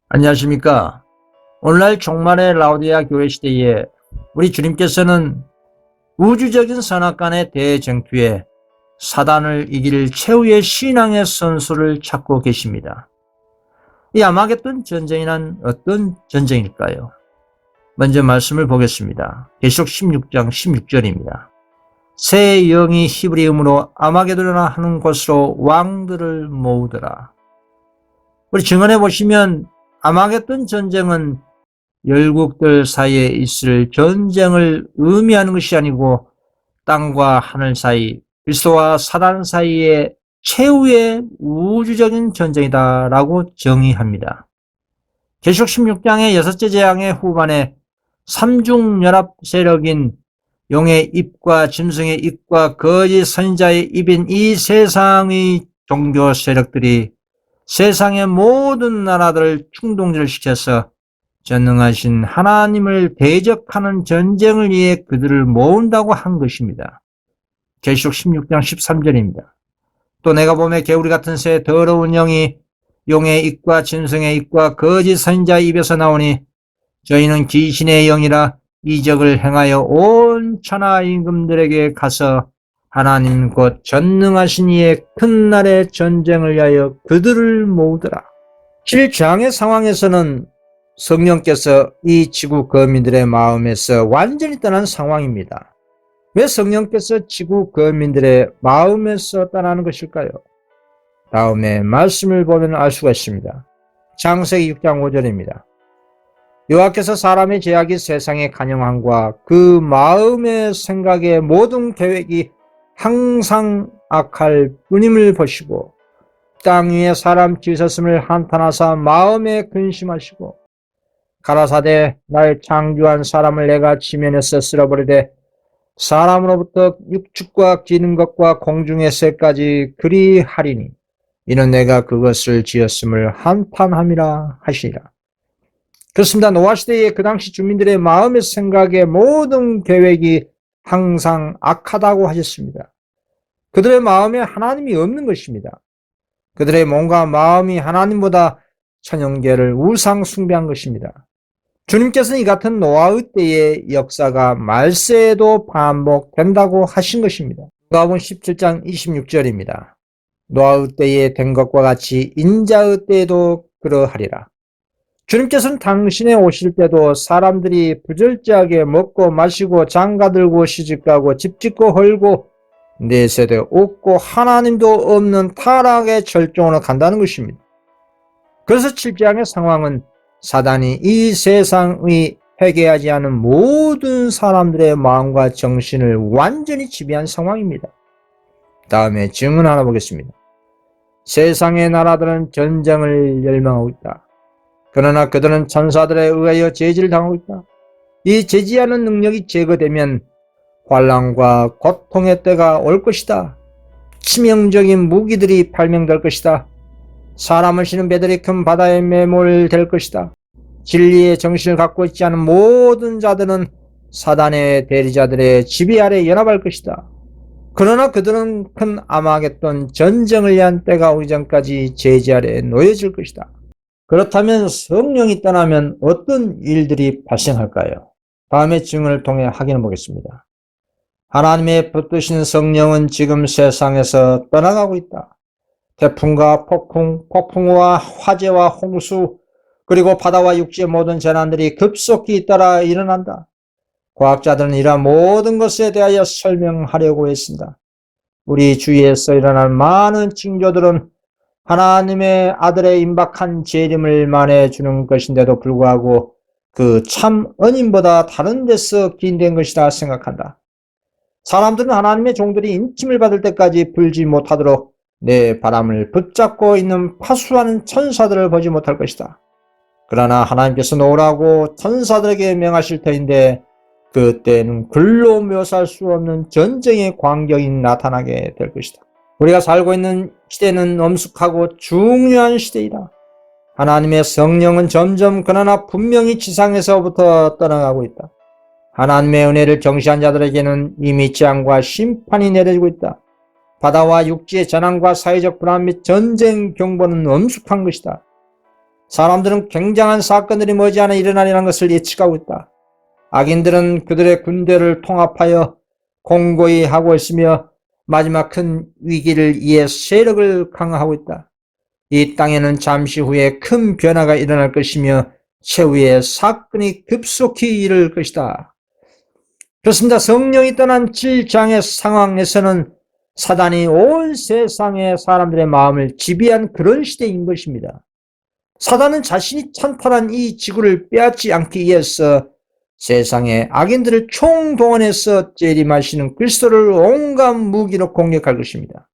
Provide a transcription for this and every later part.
안녕하십니까. 오늘날 종말의 라오디아 교회 시대에 우리 주님께서는 우주적인 선악간의 대쟁투에 사단을 이길 최후의 신앙의 선수를 찾고 계십니다. 이 아마겟돈 전쟁이란 어떤 전쟁일까요? 먼저 말씀을 보겠습니다. 계시록 16장 16절입니다. 새 영이 히브리음으로 아마겟돈이라 하는 곳으로 왕들을 모으더라. 우리 증언해 보시면 아마겟돈 전쟁은 열국들 사이에 있을 전쟁을 의미하는 것이 아니고 땅과 하늘 사이, 그리스도와 사단 사이의 최후의 우주적인 전쟁이다라고 정의합니다. 계시록 16장의 여섯째 재앙의 후반에 삼중연합 세력인 용의 입과 짐승의 입과 거짓 선지자의 입인 이 세상의 종교 세력들이 세상의 모든 나라들을 충동질시켜서 전능하신 하나님을 대적하는 전쟁을 위해 그들을 모은다고 한 것입니다. 계시록 16장 13절입니다. 또 내가 보매 개구리 같은 새 더러운 영이 용의 입과 짐승의 입과 거짓 선지자의 입에서 나오니 저희는 귀신의 영이라 이적을 행하여 온 천하 임금들에게 가서 하나님 곧 전능하신 이의 큰 날의 전쟁을 위하여 그들을 모으더라. 실장의 상황에서는 성령께서 이 지구 거민들의 마음에서 완전히 떠난 상황입니다. 왜 성령께서 지구 거민들의 마음에서 떠나는 것일까요? 다음에 말씀을 보면 알 수가 있습니다. 창세기 6장 5절입니다. 여호와께서 사람의 죄악이 세상에 간영함과 그 마음의 생각의 모든 계획이 항상 악할 뿐임을 보시고 땅 위에 사람 지으셨음을 한탄하사 마음에 근심하시고 가라사대 날 창조한 사람을 내가 지면에서 쓸어버리되 사람으로부터 육축과 기는 것과 공중의 새까지 그리하리니 이는 내가 그것을 지었음을 한탄함이라 하시니라. 그렇습니다. 노아 시대의 그 당시 주민들의 마음의 생각의 모든 계획이 항상 악하다고 하셨습니다. 그들의 마음에 하나님이 없는 것입니다. 그들의 몸과 마음이 하나님보다 천연계를 우상 숭배한 것입니다. 주님께서는 이 같은 노아의 때의 역사가 말세에도 반복된다고 하신 것입니다. 누가복음 17장 26절입니다. 노아의 때에 된 것과 같이 인자의 때에도 그러하리라. 주님께서는 당신의 오실 때도 사람들이 부절제하게 먹고 마시고 장가들고 시집가고 집짓고 헐고 내세대 없고 하나님도 없는 타락의 절정으로 간다는 것입니다. 그래서 7장의 상황은 사단이 이 세상의 회개하지 않은 모든 사람들의 마음과 정신을 완전히 지배한 상황입니다. 다음에 증언 하나 보겠습니다. 세상의 나라들은 전쟁을 열망하고 있다. 그러나 그들은 천사들에 의하여 제지를 당하고 있다. 이 제지하는 능력이 제거되면 환난과 고통의 때가 올 것이다. 치명적인 무기들이 발명될 것이다. 사람을 싣는 배들이 큰 바다에 매몰될 것이다. 진리의 정신을 갖고 있지 않은 모든 자들은 사단의 대리자들의 지배 아래 연합할 것이다. 그러나 그들은 큰 아마겟돈 전쟁을 위한 때가 오기 전까지 제지 아래 놓여질 것이다. 그렇다면 성령이 떠나면 어떤 일들이 발생할까요? 다음의 증언을 통해 확인해 보겠습니다. 하나님의 붙드신 성령은 지금 세상에서 떠나가고 있다. 태풍과 폭풍, 폭풍우와 화재와 홍수, 그리고 바다와 육지의 모든 재난들이 급속히 잇따라 일어난다. 과학자들은 이러한 모든 것에 대하여 설명하려고 했습니다. 우리 주위에서 일어난 많은 징조들은 하나님의 아들의 임박한 재림을 말해주는 것인데도 불구하고 그 참恩임보다 다른 데서 기인된 것이라 생각한다. 사람들은 하나님의 종들이 인침을 받을 때까지 불지 못하도록 내 바람을 붙잡고 있는 파수하는 천사들을 보지 못할 것이다. 그러나 하나님께서 놓으라고 천사들에게 명하실 터인데 그때는 글로 묘사할 수 없는 전쟁의 광경이 나타나게 될 것이다. 우리가 살고 있는 시대는 엄숙하고 중요한 시대이다. 하나님의 성령은 점점 그러나 분명히 지상에서부터 떠나가고 있다. 하나님의 은혜를 경시한 자들에게는 이미 재앙과 심판이 내려지고 있다. 바다와 육지의 재난과 사회적 불안 및 전쟁 경보는 엄숙한 것이다. 사람들은 굉장한 사건들이 머지않아 일어나리라는 것을 예측하고 있다. 악인들은 그들의 군대를 통합하여 공고히 하고 있으며 마지막 큰 위기를 위해 세력을 강화하고 있다. 이 땅에는 잠시 후에 큰 변화가 일어날 것이며 최후의 사건이 급속히 이를 것이다. 그렇습니다. 성령이 떠난 7장의 상황에서는 사단이 온 세상의 사람들의 마음을 지배한 그런 시대인 것입니다. 사단은 자신이 찬탈한 이 지구를 빼앗지 않기 위해서 세상의 악인들을 총동원해서 재림하시는 그리스도를 온갖 무기로 공격할 것입니다.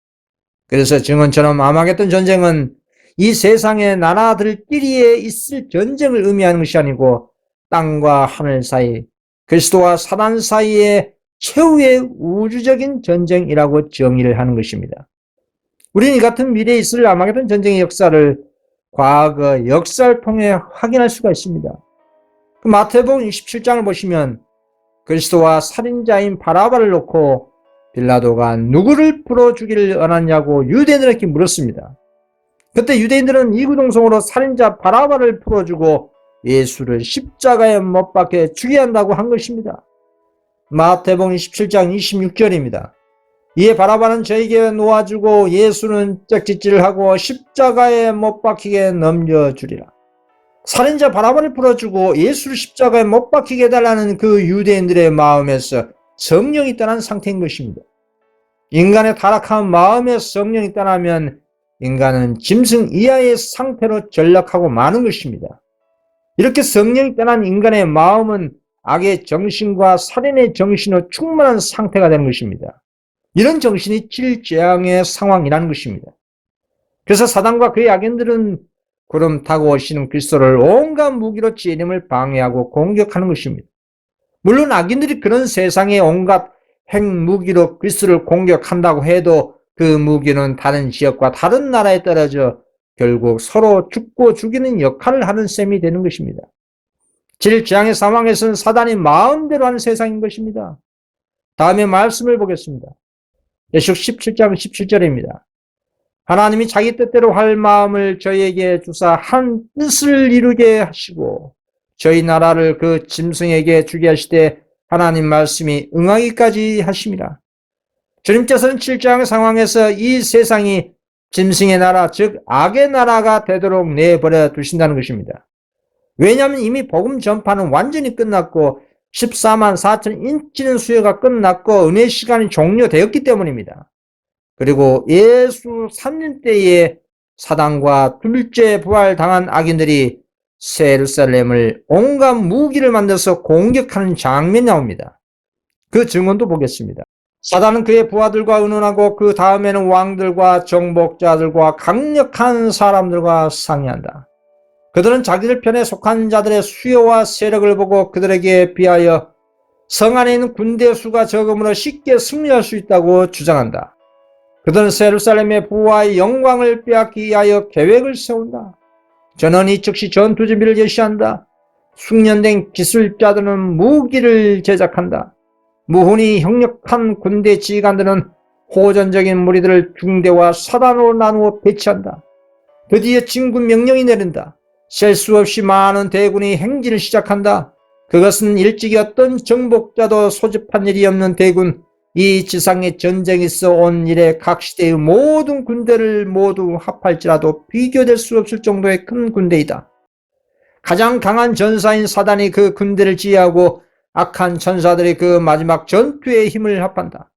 그래서 증언처럼 아마겟돈 전쟁은 이 세상의 나라들끼리에 있을 전쟁을 의미하는 것이 아니고 땅과 하늘 사이, 그리스도와 사단 사이의 최후의 우주적인 전쟁이라고 정의를 하는 것입니다. 우리는 이 같은 미래에 있을 아마겟돈 전쟁의 역사를 과거 역사를 통해 확인할 수가 있습니다. 마태복음 27장을 보시면 그리스도와 살인자인 바라바를 놓고 빌라도가 누구를 풀어 주기를 원하냐고 유대인들에게 물었습니다. 그때 유대인들은 이구동성으로 살인자 바라바를 풀어주고 예수를 십자가에 못 박혀 죽여야 한다고 한 것입니다. 마태복음 27장 26절입니다. 이에 바라바는 저에게 놓아주고 예수는 짝짓질을 하고 십자가에 못 박히게 넘겨주리라. 살인자 바라바를 풀어주고 예수를 십자가에 못 박히게 해달라는 그 유대인들의 마음에서 성령이 떠난 상태인 것입니다. 인간의 타락한 마음에 성령이 떠나면 인간은 짐승 이하의 상태로 전락하고 마는 것입니다. 이렇게 성령이 떠난 인간의 마음은 악의 정신과 살인의 정신으로 충만한 상태가 되는 것입니다. 이런 정신이 질재앙의 상황이라는 것입니다. 그래서 사단과 그의 악인들은 구름 타고 오시는 그리스도를 온갖 무기로 재림을 방해하고 공격하는 것입니다. 물론 악인들이 그런 세상의 온갖 핵무기로 그리스도를 공격한다고 해도 그 무기는 다른 지역과 다른 나라에 떨어져 결국 서로 죽고 죽이는 역할을 하는 셈이 되는 것입니다. 질재앙의 상황에서는 사단이 마음대로 하는 세상인 것입니다. 다음에 말씀을 보겠습니다. 예수록 17장 17절입니다. 하나님이 자기 뜻대로 할 마음을 저희에게 주사 한 뜻을 이루게 하시고 저희 나라를 그 짐승에게 주게 하시되 하나님 말씀이 응하기까지 하심이라. 주님께서는 7장의 상황에서 이 세상이 짐승의 나라, 즉 악의 나라가 되도록 내버려 두신다는 것입니다. 왜냐하면 이미 복음 전파는 완전히 끝났고 14만 4천 인치는 수요가 끝났고 은혜 시간이 종료되었기 때문입니다. 그리고 예수 3년 때에 사단과 둘째 부활당한 악인들이 새 예루살렘을 온갖 무기를 만들어서 공격하는 장면이 나옵니다. 그 증언도 보겠습니다. 사단은 그의 부하들과 의논하고 그 다음에는 왕들과 정복자들과 강력한 사람들과 상의한다. 그들은 자기들 편에 속한 자들의 수요와 세력을 보고 그들에게 비하여 성 안에 있는 군대 수가 적음으로 쉽게 승리할 수 있다고 주장한다. 그들은 새 예루살렘의 부와의 영광을 빼앗기 위하여 계획을 세운다. 전원이 즉시 전투 준비를 제시한다. 숙련된 기술자들은 무기를 제작한다. 무훈이 형력한 군대 지휘관들은 호전적인 무리들을 중대와 사단으로 나누어 배치한다. 드디어 진군 명령이 내린다. 셀 수 없이 많은 대군이 행진을 시작한다. 그것은 일찍이 어떤 정복자도 소집한 일이 없는 대군, 이 지상의 전쟁에서 온 일에 각 시대의 모든 군대를 모두 합할지라도 비교될 수 없을 정도의 큰 군대이다. 가장 강한 전사인 사단이 그 군대를 지휘하고 악한 천사들이 그 마지막 전투에 힘을 합한다.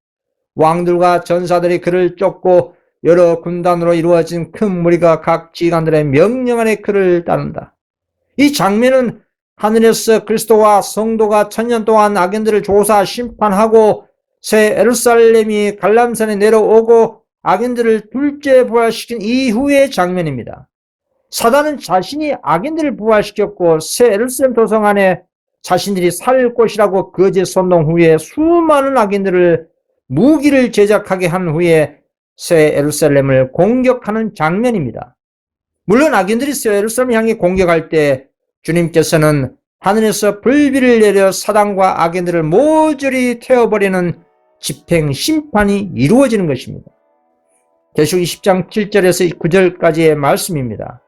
왕들과 전사들이 그를 쫓고 여러 군단으로 이루어진 큰 무리가 각 지휘관들의 명령 아래 그를 따른다. 이 장면은 하늘에서 그리스도와 성도가 천년 동안 악인들을 조사 심판하고 새 예루살렘이 갈람산에 내려오고 악인들을 둘째 부활시킨 이후의 장면입니다. 사단은 자신이 악인들을 부활시켰고 새 예루살렘 도성 안에 자신들이 살 곳이라고 거짓 선동 후에 수많은 악인들을 무기를 제작하게 한 후에 새 예루살렘을 공격하는 장면입니다. 물론 악인들이 새 예루살렘을 향해 공격할 때 주님께서는 하늘에서 불비를 내려 사단과 악인들을 모조리 태워버리는 집행 심판이 이루어지는 것입니다. 계시록 20장 7절에서 9절까지의 말씀입니다.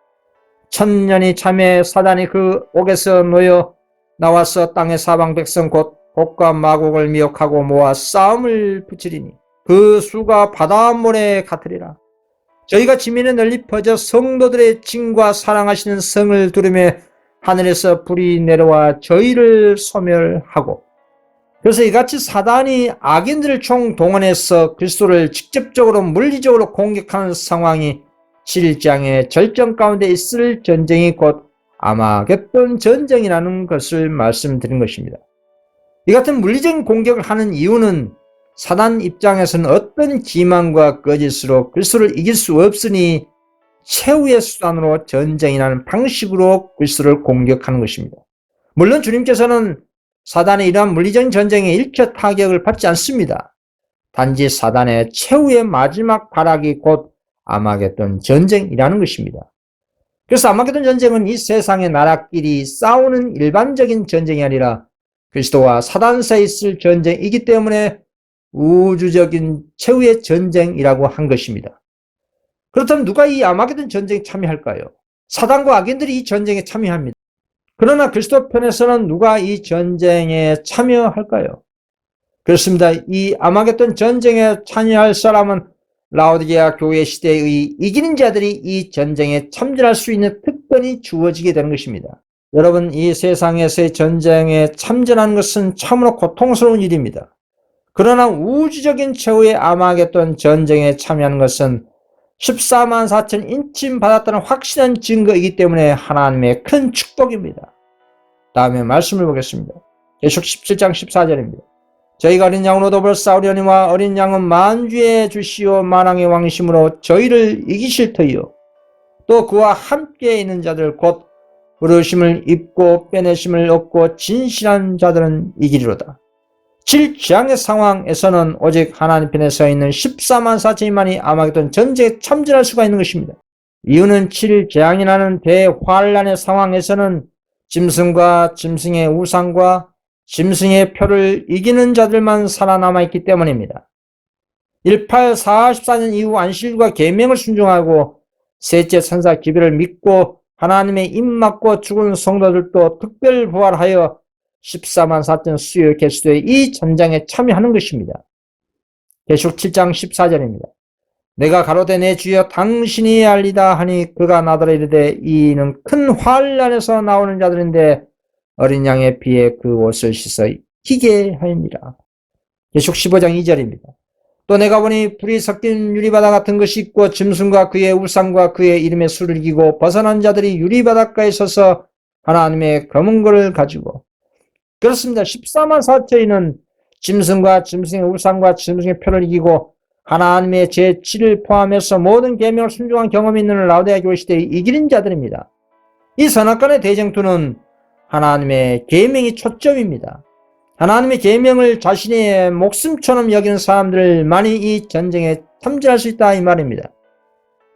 천년이 참에 사단이 그 옥에서 놓여 나와서 땅의 사방 백성 곧 곡과 마곡을 미혹하고 모아 싸움을 붙이리니 그 수가 바닷모래 같으리라. 저희가 지면에 널리 퍼져 성도들의 징과 사랑하시는 성을 두르며 하늘에서 불이 내려와 저희를 소멸하고, 그래서 이같이 사단이 악인들을 총동원해서 그리스도를 직접적으로 물리적으로 공격하는 상황이 7장의 절정 가운데 있을 전쟁이 곧 아마겟돈 전쟁이라는 것을 말씀드린 것입니다. 이 같은 물리적인 공격을 하는 이유는 사단 입장에서는 어떤 기만과 거짓으로 그리스도를 이길 수 없으니 최후의 수단으로 전쟁이라는 방식으로 그리스도를 공격하는 것입니다. 물론 주님께서는 사단의 이러한 물리적인 전쟁에 일체 타격을 받지 않습니다. 단지 사단의 최후의 마지막 발악이 곧 아마겟돈 전쟁이라는 것입니다. 그래서 아마겟돈 전쟁은 이 세상의 나라끼리 싸우는 일반적인 전쟁이 아니라 그리스도와 사단 사이에 있을 전쟁이기 때문에 우주적인 최후의 전쟁이라고 한 것입니다. 그렇다면 누가 이 아마겟돈 전쟁에 참여할까요? 사단과 악인들이 이 전쟁에 참여합니다. 그러나 그리스도 편에서는 누가 이 전쟁에 참여할까요? 그렇습니다. 이 아마겟돈 전쟁에 참여할 사람은 라오디게아 교회 시대의 이기는 자들이 이 전쟁에 참전할 수 있는 특권이 주어지게 되는 것입니다. 여러분, 이 세상에서의 전쟁에 참전하는 것은 참으로 고통스러운 일입니다. 그러나 우주적인 최후의 아마겟돈 전쟁에 참여하는 것은 14만 4천 인침 받았다는 확실한 증거이기 때문에 하나님의 큰 축복입니다. 다음에 말씀을 보겠습니다. 계속 17장 14절입니다. 저희가 어린 양으로 더불어 싸우려니와 어린 양은 만주의 주시오 만왕의 왕이심으로 저희를 이기실 터이요 또 그와 함께 있는 자들 곧 부르심을 입고 빼내심을 얻고 진실한 자들은 이기리로다. 7장의 상황에서는 오직 하나님 편에 서 있는 14만 4천만이 아마겟돈 전쟁에 참전할 수가 있는 것입니다. 이유는 7재앙이라는 대환란의 상황에서는 짐승과 짐승의 우상과 짐승의 표를 이기는 자들만 살아남아있기 때문입니다. 1844년 이후 안식일과 계명을 순종하고 셋째 천사 기별을 믿고 하나님의 입맞고 죽은 성도들도 특별 부활하여 14만 4천 수요 개수도의 이 전쟁에 참여하는 것입니다. 계속 7장 14절입니다. 내가 가로되 내 주여 당신이 알리다 하니 그가 나더러 이르되 이는 큰 환난에서 나오는 자들인데 어린 양의 피에 그 옷을 씻어 희게 하니라. 계속 15장 2절입니다. 또 내가 보니 불이 섞인 유리바다 같은 것이 있고 짐승과 그의 우상과 그의 이름의 수를 이기고 벗어난 자들이 유리바닷가에 서서 하나님의 검은 고를 가지고, 그렇습니다. 14만 4천인은 짐승과 짐승의 우상과 짐승의 표를 이기고 하나님의 제7을 포함해서 모든 계명을 순종한 경험이 있는 라오디게아 교회 시대의 이기는 자들입니다. 이 선악간의 대쟁투는 하나님의 계명이 초점입니다. 하나님의 계명을 자신의 목숨처럼 여기는 사람들만이 이 전쟁에 참전할 수 있다 이 말입니다.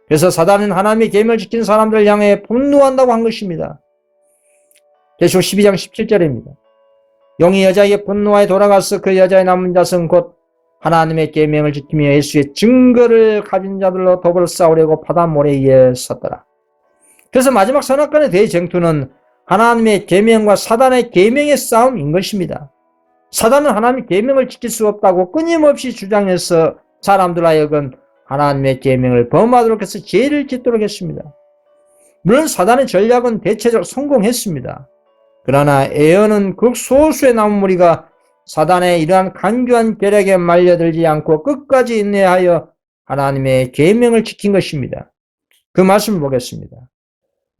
그래서 사단은 하나님의 계명을 지키는 사람들을 향해 분노한다고 한 것입니다. 계속 12장 17절입니다. 용이 여자에게 분노하여 돌아가서 그 여자의 남은 자손 곧 하나님의 계명을 지키며 예수의 증거를 가진 자들로 더불어 싸우려고 바다 모래 위에 섰더라. 그래서 마지막 선악간의 대쟁투는 하나님의 계명과 사단의 계명의 싸움인 것입니다. 사단은 하나님의 계명을 지킬 수 없다고 끊임없이 주장해서 사람들 하여금 하나님의 계명을 범하도록 해서 죄를 짓도록 했습니다. 물론 사단의 전략은 대체적으로 성공했습니다. 그러나 에어는 극소수의 남은 무리가 사단의 이러한 간교한 계략에 말려들지 않고 끝까지 인내하여 하나님의 계명을 지킨 것입니다. 그 말씀을 보겠습니다.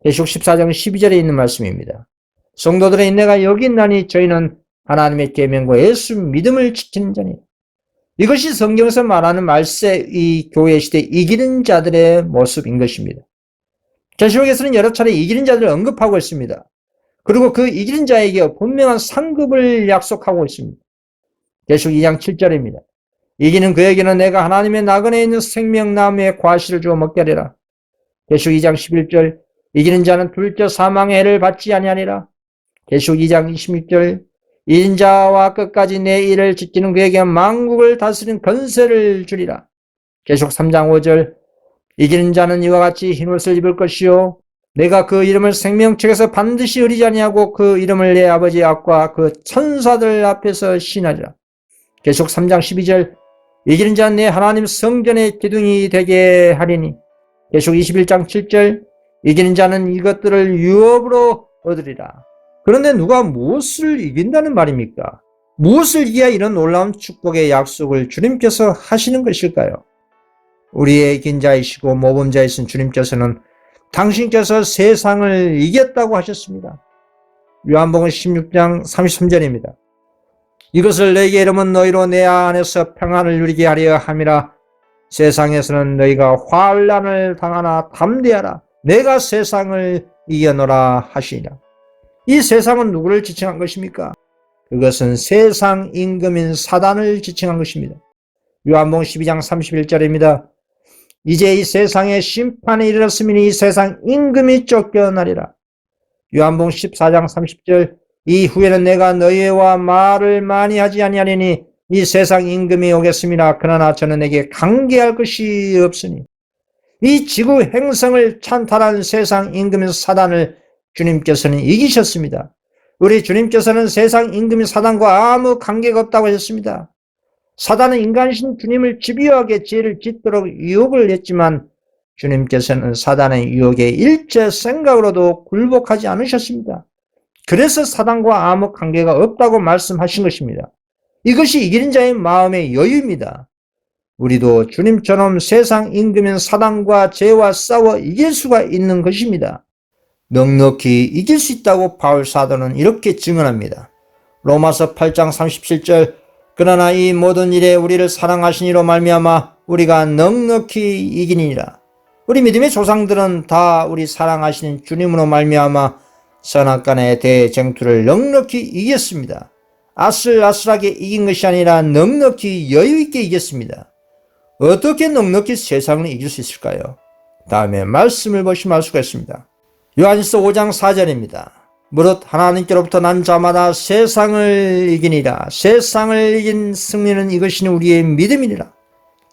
계시록 14장 12절에 있는 말씀입니다. 성도들의 인내가 여기 있나니 저희는 하나님의 계명과 예수 믿음을 지키는 자니. 이것이 성경에서 말하는 말세 이 교회 시대 이기는 자들의 모습인 것입니다. 계시록에서는 여러 차례 이기는 자들을 언급하고 있습니다. 그리고 그 이기는 자에게 분명한 상급을 약속하고 있습니다. 계시록 2장 7절입니다. 이기는 그에게는 내가 하나님의 나그네에 있는 생명나무의 과실을 주어 먹게 하리라. 계시록 2장 11절 이기는 자는 둘째 사망의 해를 받지 아니하리라. 계시록 2장 26절 이기는 자와 끝까지 내 일을 지키는 그에게 만국을 다스리는 권세를 주리라. 계시록 3장 5절 이기는 자는 이와 같이 흰옷을 입을 것이요 내가 그 이름을 생명책에서 반드시 흐리지 아니하고 그 이름을 내 아버지 앞과 그 천사들 앞에서 시인하리라. 계속 3장 12절 이기는 자는 내 하나님 성전의 기둥이 되게 하리니. 계속 21장 7절 이기는 자는 이것들을 유업으로 얻으리라. 그런데 누가 무엇을 이긴다는 말입니까? 무엇을 이겨야 이런 놀라운 축복의 약속을 주님께서 하시는 것일까요? 우리의 이긴 자이시고 모범자이신 주님께서는 당신께서 세상을 이겼다고 하셨습니다. 요한복음 16장 33절입니다. 이것을 내게 이르면 너희로 내 안에서 평안을 누리게 하려 함이라. 세상에서는 너희가 환난을 당하나 담대하라. 내가 세상을 이겨노라 하시니라. 이 세상은 누구를 지칭한 것입니까? 그것은 세상 임금인 사단을 지칭한 것입니다. 요한복음 12장 31절입니다. 이제 이 세상에 심판이 이르렀으니 이 세상 임금이 쫓겨나리라. 요한복음 14장 30절 이후에는 내가 너희와 말을 많이 하지 아니하리니 이 세상 임금이 오겠습니다. 그러나 저는 내게 관계할 것이 없으니. 이 지구 행성을 찬탈한 세상 임금인 사단을 주님께서는 이기셨습니다. 우리 주님께서는 세상 임금인 사단과 아무 관계가 없다고 하셨습니다. 사단은 인간이신 주님을 집요하게 죄를 짓도록 유혹을 했지만 주님께서는 사단의 유혹에 일체 생각으로도 굴복하지 않으셨습니다. 그래서 사단과 아무 관계가 없다고 말씀하신 것입니다. 이것이 이기는 자의 마음의 여유입니다. 우리도 주님처럼 세상 임금인 사단과 죄와 싸워 이길 수가 있는 것입니다. 넉넉히 이길 수 있다고 바울 사도는 이렇게 증언합니다. 로마서 8장 37절 그러나 이 모든 일에 우리를 사랑하신 이로 말미암아 우리가 넉넉히 이기니라. 우리 믿음의 조상들은 다 우리 사랑하시는 주님으로 말미암아 선악간의 대쟁투를 넉넉히 이겼습니다. 아슬아슬하게 이긴 것이 아니라 넉넉히 여유있게 이겼습니다. 어떻게 넉넉히 세상을 이길 수 있을까요? 다음에 말씀을 보시면 알 수가 있습니다. 요한일서 5장 4절입니다. 무릇 하나님께로부터 난 자마다 세상을 이기니라. 세상을 이긴 승리는 이것이 우리의 믿음이니라.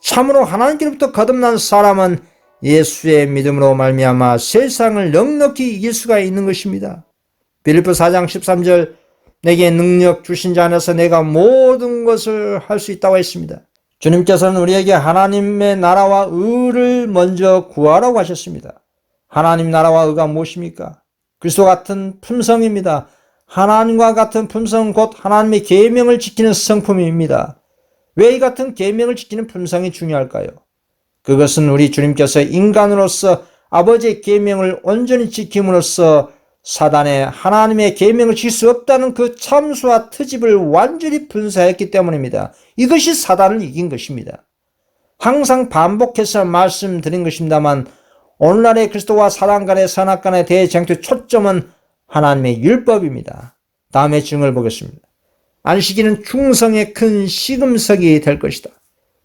참으로 하나님께로부터 거듭난 사람은 예수의 믿음으로 말미암아 세상을 넉넉히 이길 수가 있는 것입니다. 빌립보 4장 13절 내게 능력 주신 자 안에서 내가 모든 것을 할 수 있다고 했습니다. 주님께서는 우리에게 하나님의 나라와 의를 먼저 구하라고 하셨습니다. 하나님 나라와 의가 무엇입니까? 그리스도 같은 품성입니다. 하나님과 같은 품성 곧 하나님의 계명을 지키는 성품입니다. 왜 이 같은 계명을 지키는 품성이 중요할까요? 그것은 우리 주님께서 인간으로서 아버지의 계명을 온전히 지킴으로써 사단의 하나님의 계명을 지킬 수 없다는 그 참수와 트집을 완전히 분사했기 때문입니다. 이것이 사단을 이긴 것입니다. 항상 반복해서 말씀드린 것입니다만 오늘날의 그리스도와 사단 간의 선악간의 대쟁투의 초점은 하나님의 율법입니다. 다음에 증을 보겠습니다. 안식일은 충성의 큰 시금석이 될 것이다.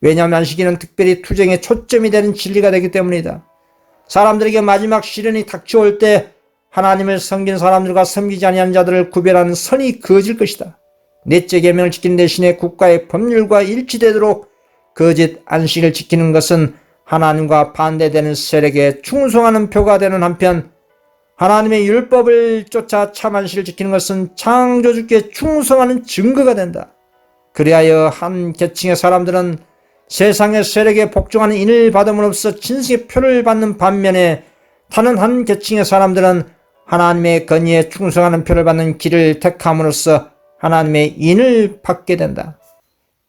왜냐하면 안식일은 특별히 투쟁의 초점이 되는 진리가 되기 때문이다. 사람들에게 마지막 시련이 닥쳐올 때 하나님을 섬긴 사람들과 섬기지 아니하는 자들을 구별하는 선이 그어질 것이다. 넷째 계명을 지키는 대신에 국가의 법률과 일치되도록 거짓 안식을 지키는 것은 하나님과 반대되는 세력에 충성하는 표가 되는 한편 하나님의 율법을 쫓아 참 안식을 지키는 것은 창조주께 충성하는 증거가 된다. 그리하여 한 계층의 사람들은 세상의 세력에 복종하는 인을 받음으로써 진승의 표를 받는 반면에 다른 한 계층의 사람들은 하나님의 건의에 충성하는 표를 받는 길을 택함으로써 하나님의 인을 받게 된다.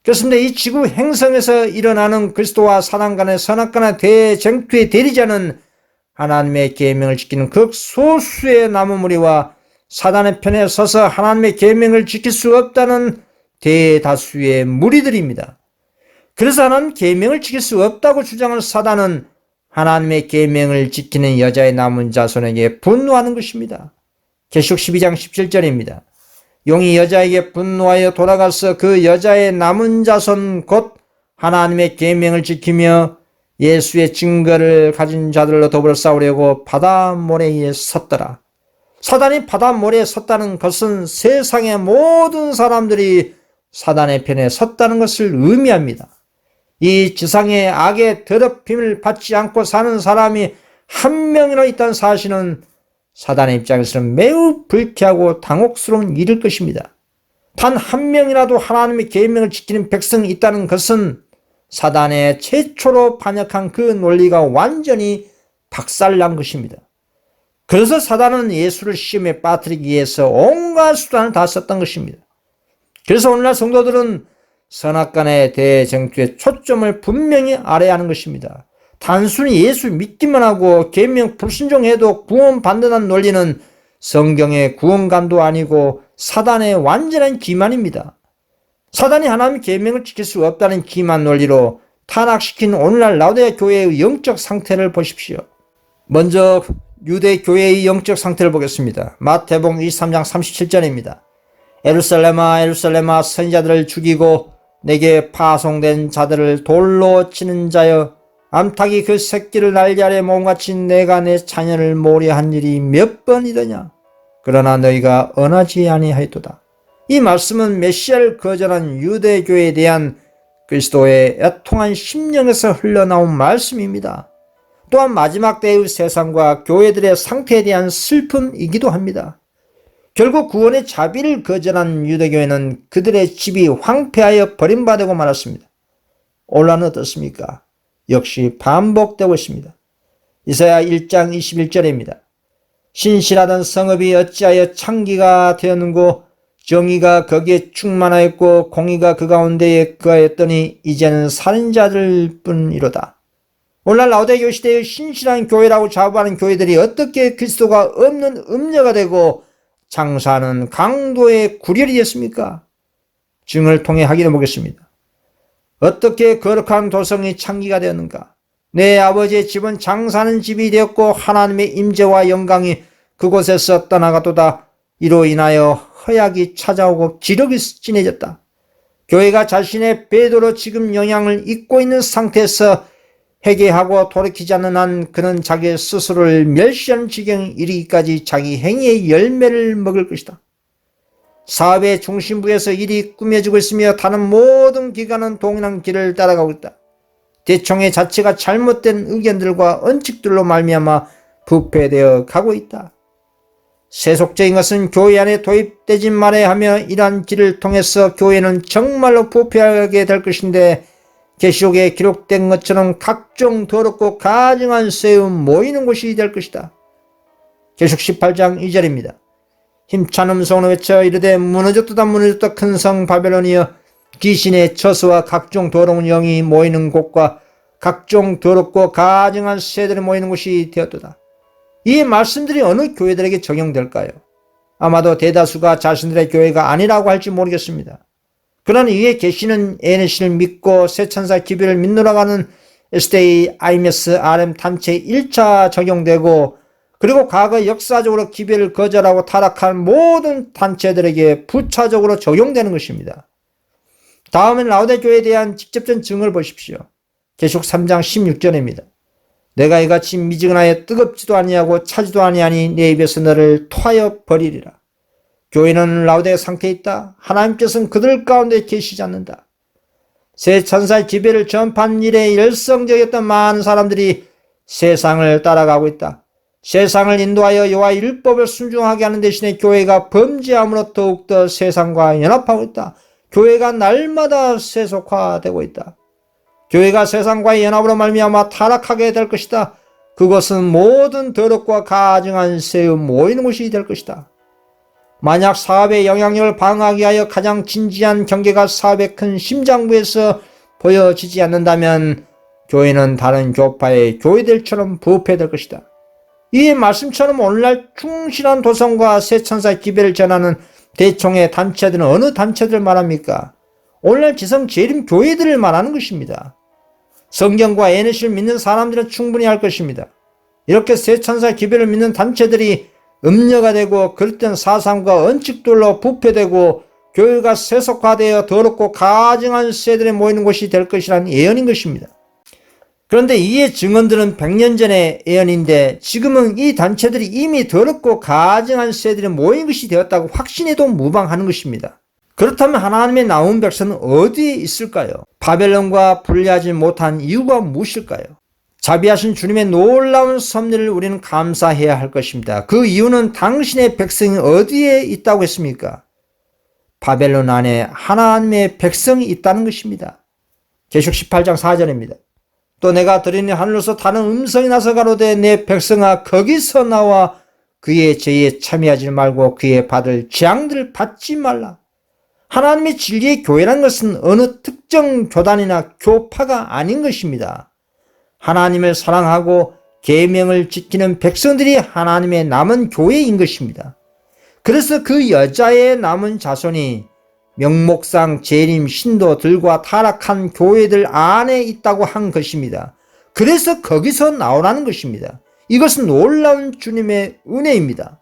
그렇습니다. 이 지구 행성에서 일어나는 그리스도와 사단 간의 선악간의 대쟁투의 대리자는 하나님의 계명을 지키는 극소수의 남은 무리와 사단의 편에 서서 하나님의 계명을 지킬 수 없다는 대다수의 무리들입니다. 그래서 하나님 계명을 지킬 수 없다고 주장하는 사단은 하나님의 계명을 지키는 여자의 남은 자손에게 분노하는 것입니다. 계시록 12장 17절입니다. 용이 여자에게 분노하여 돌아가서 그 여자의 남은 자손 곧 하나님의 계명을 지키며 예수의 증거를 가진 자들로 더불어 싸우려고 바다 모래에 섰더라. 사단이 바다 모래에 섰다는 것은 세상의 모든 사람들이 사단의 편에 섰다는 것을 의미합니다. 이 지상의 악의 더럽힘을 받지 않고 사는 사람이 한 명이나 있다는 사실은 사단의 입장에서는 매우 불쾌하고 당혹스러운 일일 것입니다. 단 한 명이라도 하나님의 계명을 지키는 백성이 있다는 것은 사단의 최초로 반역한 그 논리가 완전히 박살난 것입니다. 그래서 사단은 예수를 시험에 빠뜨리기 위해서 온갖 수단을 다 썼던 것입니다. 그래서 오늘날 성도들은 선악간의 대쟁투에 초점을 분명히 알아야 하는 것입니다. 단순히 예수 믿기만 하고 계명 불순종해도 구원받는다는 논리는 성경의 구원관도 아니고 사단의 완전한 기만입니다. 사단이 하나님의 계명을 지킬 수 없다는 기만 논리로 타락시킨 오늘날 라오디게아 교회의 영적 상태를 보십시오. 먼저 유대 교회의 영적 상태를 보겠습니다. 마태복음 23장 37절입니다. 예루살렘아 예루살렘아 선지자들을 죽이고 내게 파송된 자들을 돌로 치는 자여, 암탉이 그 새끼를 날개 아래 몸같이 내가 내 자녀를 모려한 일이 몇 번이더냐. 그러나 너희가 언하지 아니하였도다. 이 말씀은 메시아를 거절한 유대교에 대한 그리스도의 애통한 심령에서 흘러나온 말씀입니다. 또한 마지막 때의 세상과 교회들의 상태에 대한 슬픔이기도 합니다. 결국 구원의 자비를 거절한 유대교회는 그들의 집이 황폐하여 버림받고 말았습니다. 오늘날은 어떻습니까? 역시 반복되고 있습니다. 이사야 1장 21절입니다. 신실하던 성읍이 어찌하여 창기가 되었는고 정의가 거기에 충만하였고 공의가 그 가운데에 거하였더니 이제는 살인자들 뿐이로다. 오늘날 라오디게아 시대의 신실한 교회라고 자부하는 교회들이 어떻게 그리스도가 없는 음녀가 되고 장사하는 강도의 구렬이 됐습니까? 증을 통해 확인해 보겠습니다. 어떻게 거룩한 도성이 창기가 되었는가? 내 아버지의 집은 장사하는 집이 되었고 하나님의 임재와 영광이 그곳에서 떠나가도다. 이로 인하여 허약이 찾아오고 기력이 진해졌다. 교회가 자신의 배도로 지금 영향을 잊고 있는 상태에서 회개하고 돌이키지 않는 한 그는 자기 스스로를 멸시하는 지경에 이르기까지 자기 행위의 열매를 먹을 것이다. 사업의 중심부에서 일이 꾸며지고 있으며 다른 모든 기관은 동일한 길을 따라가고 있다. 대총회 자체가 잘못된 의견들과 원칙들로 말미암아 부패되어 가고 있다. 세속적인 것은 교회 안에 도입되지 말아야 하며 이러한 길을 통해서 교회는 정말로 부패하게 될 것인데 계시록에 기록된 것처럼 각종 더럽고 가증한 쇠음 모이는 곳이 될 것이다. 계시록 18장 2절입니다. 힘찬 음성으로 외쳐 이르되 무너졌도다 무너졌다 큰 성 바벨론이여, 귀신의 처소와 각종 더러운 영이 모이는 곳과 각종 더럽고 가증한 쇠들이 모이는 곳이 되었도다. 이 말씀들이 어느 교회들에게 적용될까요? 아마도 대다수가 자신들의 교회가 아니라고 할지 모르겠습니다. 그러나 이에 계시는 에너시를 믿고 새천사 기별을 믿노라고 하는 SDA-IMS RM 단체에 1차 적용되고, 그리고 과거 역사적으로 기별을 거절하고 타락한 모든 단체들에게 부차적으로 적용되는 것입니다. 다음은 라오디게아 교회에 대한 직접적인 증언을 보십시오. 계시록 3장 16절입니다. 내가 이같이 미지근하여 뜨겁지도 아니하고 차지도 아니하니 내 입에서 너를 토하여 버리리라. 교회는 라오디게아 상태에 있다. 하나님께서는 그들 가운데 계시지 않는다. 새 천사의 기별을 전파한 일에 열성적이었던 많은 사람들이 세상을 따라가고 있다. 세상을 인도하여 여호와의 율법을 순종하게 하는 대신에 교회가 범죄함으로 더욱더 세상과 연합하고 있다. 교회가 날마다 세속화되고 있다. 교회가 세상과의 연합으로 말미암아 타락하게 될 것이다. 그것은 모든 더럽고 가증한 쇠의 모이는 곳이 될 것이다. 만약 사업의 영향력을 방어하기 위하여 가장 진지한 경계가 사업의 큰 심장부에서 보여지지 않는다면 교회는 다른 교파의 교회들처럼 부패될 것이다. 이 말씀처럼 오늘날 충실한 도성과 새천사 기별을 전하는 대총회 단체들은 어느 단체들을 말합니까? 오늘날 지성 재림 교회들을 말하는 것입니다. 성경과 에너시를 믿는 사람들은 충분히 할 것입니다. 이렇게 새천사 기별을 믿는 단체들이 음녀가 되고 그릇된 사상과 원칙들로 부패되고 교회가 세속화되어 더럽고 가증한 쇠들이 모이는 곳이 될 것이라는 예언인 것입니다. 그런데 이의 증언들은 100년 전의 예언인데 지금은 이 단체들이 이미 더럽고 가증한 쇠들이 모인 것이 되었다고 확신해도 무방하는 것입니다. 그렇다면 하나님의 나온 백성은 어디에 있을까요? 바벨론과 분리하지 못한 이유가 무엇일까요? 자비하신 주님의 놀라운 섭리를 우리는 감사해야 할 것입니다. 그 이유는 당신의 백성이 어디에 있다고 했습니까? 바벨론 안에 하나님의 백성이 있다는 것입니다. 계시록 18장 4절입니다. 또 내가 들으니 하늘로서 다른 음성이 나서 가로되 내 백성아 거기서 나와 그의 죄에 참여하지 말고 그의 받을 재앙들을 받지 말라. 하나님의 진리의 교회라는 것은 어느 특정 교단이나 교파가 아닌 것입니다. 하나님을 사랑하고 계명을 지키는 백성들이 하나님의 남은 교회인 것입니다. 그래서 그 여자의 남은 자손이 명목상 재림 신도들과 타락한 교회들 안에 있다고 한 것입니다. 그래서 거기서 나오라는 것입니다. 이것은 놀라운 주님의 은혜입니다.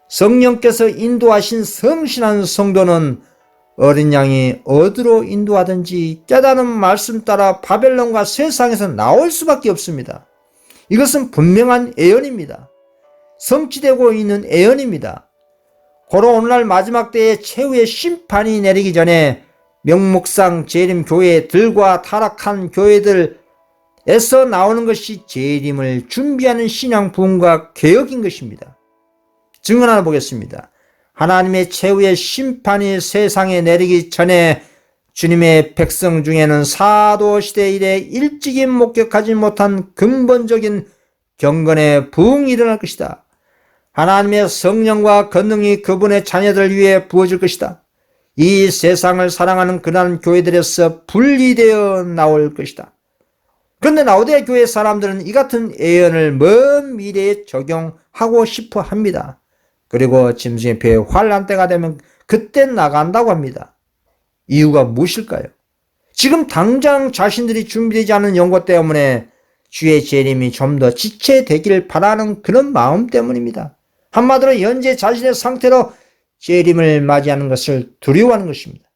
성령께서 인도하신 성실한 성도는 어린 양이 어디로 인도하든지 깨달은 말씀 따라 바벨론과 세상에서 나올 수밖에 없습니다. 이것은 분명한 예언입니다. 성취되고 있는 예언입니다. 고로 오늘날 마지막 때에 최후의 심판이 내리기 전에 명목상 재림 교회들과 타락한 교회들에서 나오는 것이 재림을 준비하는 신앙 부흥과 개혁인 것입니다. 증언 하나 보겠습니다. 하나님의 최후의 심판이 세상에 내리기 전에 주님의 백성 중에는 사도시대 이래 일찍이 목격하지 못한 근본적인 경건의 부흥이 일어날 것이다. 하나님의 성령과 권능이 그분의 자녀들 위해 부어질 것이다. 이 세상을 사랑하는 그러한 교회들에서 분리되어 나올 것이다. 그런데 라오디게아 교회 사람들은 이 같은 예언을 먼 미래에 적용하고 싶어 합니다. 그리고 짐승의 배에 환난 때가 되면 그때 나간다고 합니다. 이유가 무엇일까요? 지금 당장 자신들이 준비되지 않은 연고 때문에 주의 재림이 좀 더 지체되기를 바라는 그런 마음 때문입니다. 한마디로 현재 자신의 상태로 재림을 맞이하는 것을 두려워하는 것입니다.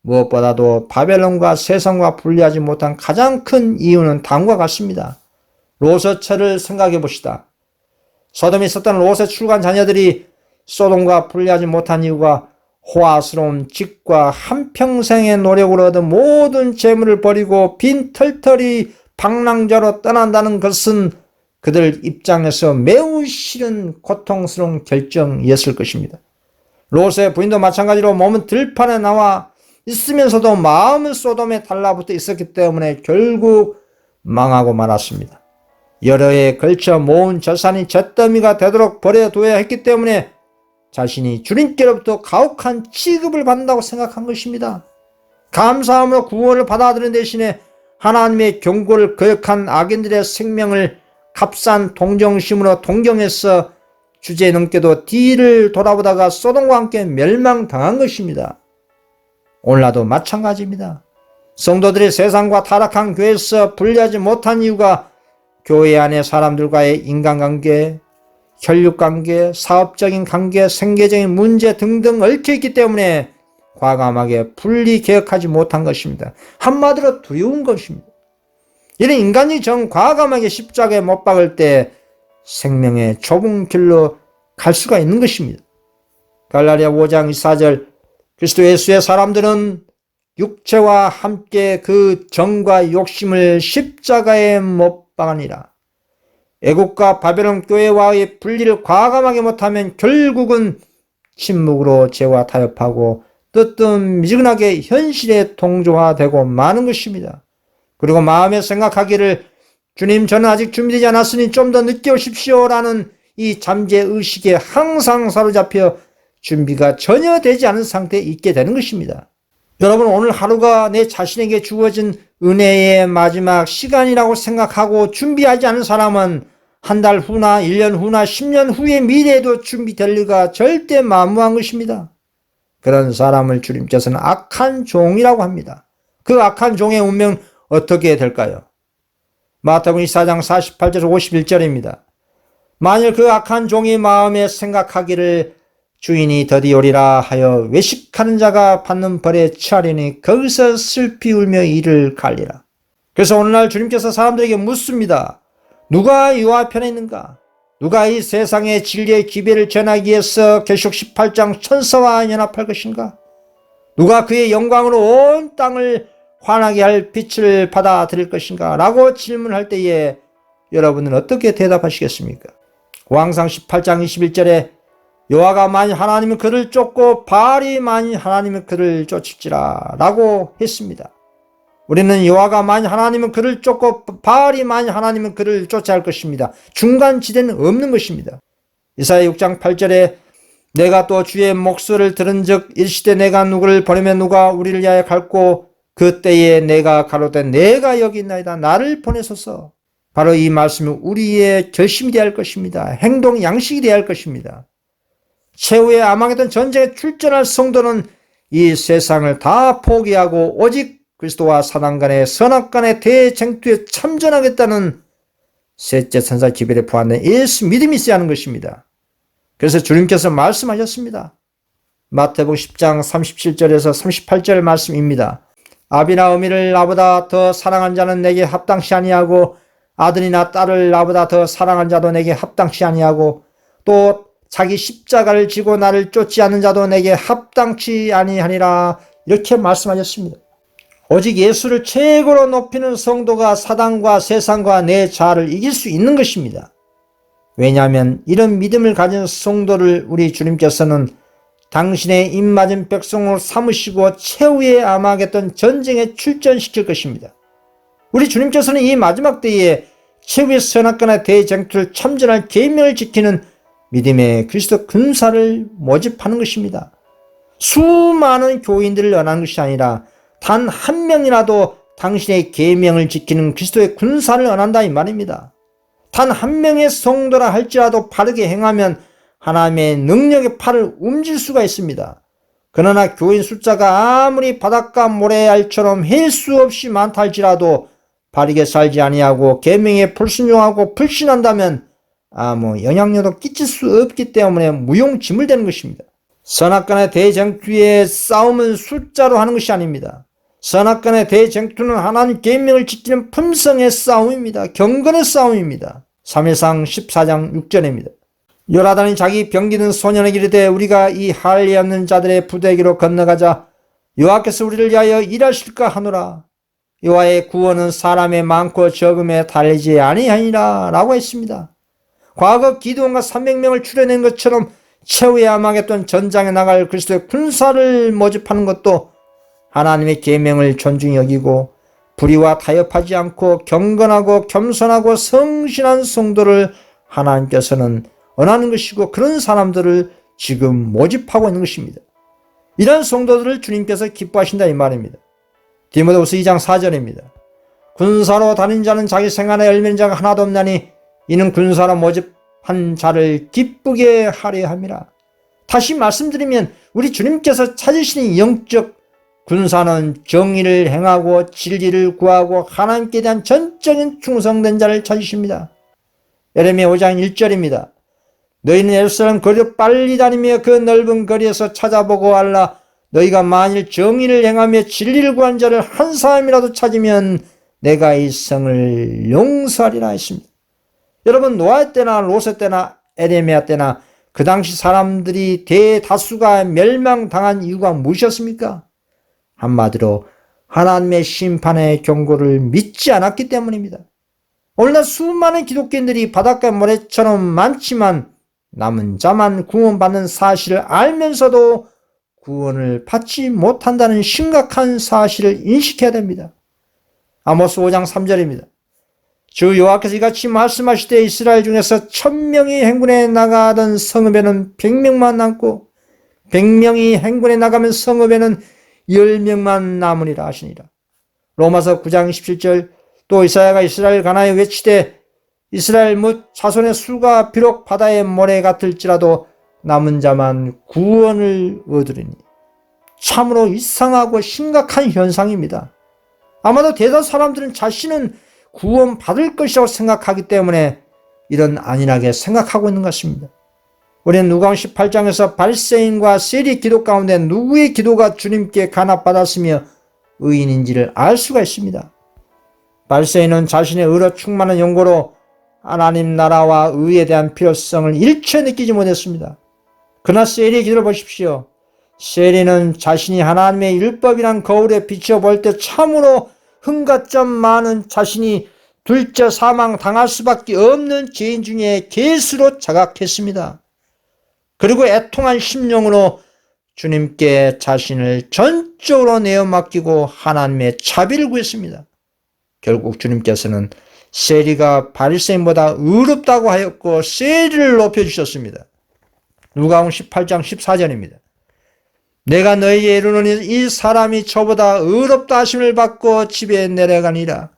무엇보다도 바벨론과 세상과 분리하지 못한 가장 큰 이유는 다음과 같습니다. 롯의 생각해 봅시다. 소돔에 있었던 롯의 출간 자녀들이 소돔과 분리하지 못한 이유가 호화스러운 집과 한평생의 노력으로 얻은 모든 재물을 버리고 빈 털털이 방랑자로 떠난다는 것은 그들 입장에서 매우 싫은 고통스러운 결정이었을 것입니다. 롯의 부인도 마찬가지로 몸은 들판에 나와 있으면서도 마음은 소돔에 달라붙어 있었기 때문에 결국 망하고 말았습니다. 여러 해에 걸쳐 모은 재산이 잿더미가 되도록 버려둬야 했기 때문에 자신이 주님께로부터 가혹한 취급을 받는다고 생각한 것입니다. 감사함으로 구원을 받아들인 대신에 하나님의 경고를 거역한 악인들의 생명을 값싼 동정심으로 동경해서 주제넘게도 뒤를 돌아보다가 소돔과 함께 멸망당한 것입니다. 오늘날도 마찬가지입니다. 성도들이 세상과 타락한 교회에서 분리하지 못한 이유가 교회 안의 사람들과의 인간관계, 혈육관계, 사업적인 관계, 생계적인 문제 등등 얽혀있기 때문에 과감하게 분리개혁하지 못한 것입니다. 한마디로 두려운 것입니다. 이런 인간이 과감하게 십자가에 못 박을 때 생명의 좁은 길로 갈 수가 있는 것입니다. 갈라디아 5장 24절 그리스도 예수의 사람들은 육체와 함께 그 정과 욕심을 십자가에 못 박으니라. 애국과 바벨론 교회와의 분리를 과감하게 못하면 결국은 침묵으로 죄와 타협하고 뜨뜻미지근하게 현실에 동조화되고 마는 것입니다. 그리고 마음에 생각하기를 주님 저는 아직 준비되지 않았으니 좀 더 늦게 오십시오라는 이 잠재의식에 항상 사로잡혀 준비가 전혀 되지 않은 상태에 있게 되는 것입니다. 여러분 오늘 하루가 내 자신에게 주어진 은혜의 마지막 시간이라고 생각하고 준비하지 않은 사람은 한 달 후나 1년 후나 10년 후의 미래에도 준비될 리가 절대 만무한 것입니다. 그런 사람을 주님께서는 악한 종이라고 합니다. 그 악한 종의 운명 어떻게 될까요? 마태복음 24장 48절에서 51절입니다. 만일 그 악한 종이 마음에 생각하기를 주인이 더디 오리라 하여 외식하는 자가 받는 벌에 처하리니 거기서 슬피 울며 이를 갈리라. 그래서 오늘날 주님께서 사람들에게 묻습니다. 누가 여호와 편에 있는가? 누가 이 세상의 진리의 기배를 전하기 위해서 계시록 18장 천사와 연합할 것인가? 누가 그의 영광으로 온 땅을 환하게 할 빛을 받아들일 것인가? 라고 질문할 때에 여러분은 어떻게 대답하시겠습니까? 왕상 18장 21절에 여호와가 만일 하나님은 그를 쫓고 바알이 만일 하나님은 그를 쫓을지라 라고 했습니다. 우리는 여호와가 만일 하나님은 그를 쫓고 바알이 만일 하나님은 그를 쫓아야 할 것입니다. 중간 지대는 없는 것입니다. 이사야 6장 8절에 내가 또 주의 목소리를 들은 즉 일시되 내가 누구를 보내면 누가 우리를 위하여 갈고 그때에 내가 가로되 내가 여기 있나이다 나를 보내소서. 바로 이 말씀은 우리의 결심이 되어야 할 것입니다. 행동 양식이 되어야 할 것입니다. 최후의 아마게돈 전쟁에 출전할 성도는 이 세상을 다 포기하고 오직 그리스도와 사단 간의 선악간의 대쟁투에 참전하겠다는 셋째 천사 기별에 부합된 예수 믿음이 있어야 하는 것입니다. 그래서 주님께서 말씀하셨습니다. 마태복음 10장 37절에서 38절 말씀입니다. 아비나 어미를 나보다 더 사랑한 자는 내게 합당치 아니하고 아들이나 딸을 나보다 더 사랑한 자도 내게 합당치 아니하고 또 자기 십자가를 지고 나를 쫓지 않는 자도 내게 합당치 아니하니라 이렇게 말씀하셨습니다. 오직 예수를 최고로 높이는 성도가 사단과 세상과 내 자아를 이길 수 있는 것입니다. 왜냐하면 이런 믿음을 가진 성도를 우리 주님께서는 당신의 입맞은 백성으로 삼으시고 최후의 아마겟돈 전쟁에 출전시킬 것입니다. 우리 주님께서는 이 마지막 때에 최후의 선악간의 대쟁투를 참전할 계명을 지키는 믿음의 그리스도 군사를 모집하는 것입니다. 수많은 교인들을 원하는 것이 아니라 단 한 명이라도 당신의 계명을 지키는 그리스도의 군사를 원한다 이 말입니다. 단 한 명의 성도라 할지라도 바르게 행하면 하나님의 능력의 팔을 움직일 수가 있습니다. 그러나 교인 숫자가 아무리 바닷가 모래알처럼 헬 수 없이 많다 할지라도 바르게 살지 아니하고 계명에 불순종하고 불신한다면 아무 영향력도 끼칠 수 없기 때문에 무용지물되는 것입니다. 선악간의 대쟁투의 싸움은 숫자로 하는 것이 아닙니다. 선악간의 대쟁투는 하나님 계명을 지키는 품성의 싸움입니다. 경건의 싸움입니다. 3회상 14장 6절입니다. 요나단이 자기 병기는 소년에게 이르되 우리가 이 할례 없는 자들의 부대에게로 건너가자 여호와께서 우리를 위하여 일하실까 하노라. 여호와의 구원은 사람의 많고 적음에 달리지 아니하니라 라고 했습니다. 과거 기드온과 300명을 추려낸 것처럼 최후의 아마겟돈 전장에 나갈 그리스도의 군사를 모집하는 것도 하나님의 계명을 존중히 여기고 불의와 타협하지 않고 경건하고 겸손하고 성실한 성도를 하나님께서는 원하는 것이고 그런 사람들을 지금 모집하고 있는 것입니다. 이런 성도들을 주님께서 기뻐하신다 이 말입니다. 디모데후서 2장 4절입니다. 군사로 다닌 자는 자기 생활에 열매는 자가 하나도 없나니 이는 군사로 모집한 자를 기쁘게 하려 함이라. 다시 말씀드리면 우리 주님께서 찾으시는 영적 군사는 정의를 행하고 진리를 구하고 하나님께 대한 전적인 충성된 자를 찾으십니다. 예레미야 5장 1절입니다. 너희는 예루살렘 거리로 빨리 다니며 그 넓은 거리에서 찾아보고 알라. 너희가 만일 정의를 행하며 진리를 구한 자를 한 사람이라도 찾으면 내가 이 성을 용서하리라 했습니다. 여러분 노아 때나 롯의 때나 에레미야 때나 그 당시 사람들이 대다수가 멸망당한 이유가 무엇이었습니까? 한마디로 하나님의 심판의 경고를 믿지 않았기 때문입니다. 오늘날 수많은 기독교인들이 바닷가 모래처럼 많지만 남은 자만 구원받는 사실을 알면서도 구원을 받지 못한다는 심각한 사실을 인식해야 됩니다. 아모스 5장 3절입니다. 주 여호와께서 이같이 말씀하시되 이스라엘 중에서 1000명이 행군에 나가던 성읍에는 100명만 남고 100명이 행군에 나가면 성읍에는 10명만 남으리라 하시니라. 로마서 9장 17절 또 이사야가 이스라엘 가나에 외치되 이스라엘 뭇 자손의 수가 비록 바다의 모래 같을지라도 남은 자만 구원을 얻으리니. 참으로 이상하고 심각한 현상입니다. 아마도 대다수 사람들은 자신은 구원받을 것이라고 생각하기 때문에 이런 안일하게 생각하고 있는 것입니다. 우리는 누가복음 18장에서 바리새인과 세리 기도 가운데 누구의 기도가 주님께 간합받았으며 의인인지를 알 수가 있습니다. 바리새인은 자신의 의로 충만한 연고로 하나님 나라와 의에 대한 필요성을 일체 느끼지 못했습니다. 그러나 세리의 기도를 보십시오. 세리는 자신이 하나님의 율법이란 거울에 비춰볼 때 참으로 흠갓점 많은 자신이 둘째 사망 당할 수밖에 없는 죄인 중에 개수로 자각했습니다. 그리고 애통한 심령으로 주님께 자신을 전적으로 내어 맡기고 하나님의 자비를 구했습니다. 결국 주님께서는 세리가 바리새인보다 의롭다고 하였고 세리를 높여주셨습니다. 누가복음 18장 14절입니다. 내가 너희에게 이르노니 이 사람이 저보다 의롭다 하심을 받고 집에 내려가니라.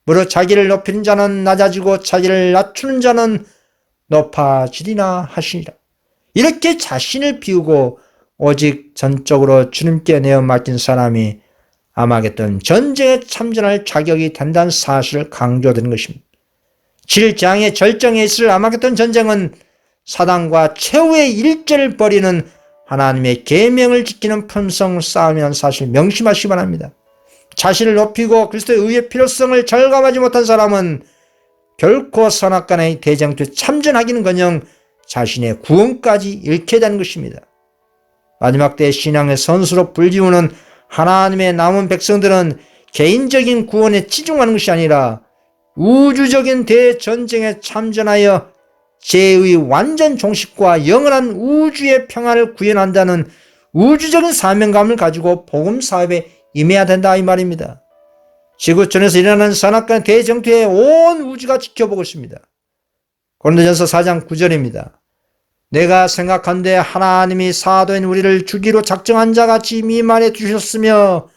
무릇 자기를 높이는 자는 낮아지고 자기를 낮추는 자는 높아지리라 하시니라. 이렇게 자신을 비우고 오직 전적으로 주님께 내어 맡긴 사람이 아마겟돈 전쟁에 참전할 자격이 된다는 사실을 강조드리는 것입니다. 질장의 절정에 있을 아마겟돈 전쟁은 사단과 최후의 일제를 벌이는 하나님의 계명을 지키는 품성 싸움이라는 사실을 명심하시기 바랍니다. 자신을 높이고 그리스도의 의의 필요성을 절감하지 못한 사람은 결코 선악간의 대쟁투에 참전하기는커녕 자신의 구원까지 잃게 되는 것입니다. 마지막 때의 신앙의 선수로 불리우는 하나님의 남은 백성들은 개인적인 구원에 치중하는 것이 아니라 우주적인 대전쟁에 참전하여 죄의 완전 종식과 영원한 우주의 평안을 구현한다는 우주적인 사명감을 가지고 복음 사업에 임해야 된다 이 말입니다. 지구촌에서 일어나는 선악간 대쟁투에 온 우주가 지켜보고 있습니다. 고린도전서 4장 9절입니다. 내가 생각한데 하나님이 사도인 우리를 주기로 작정한 자같이 미만해 주셨으며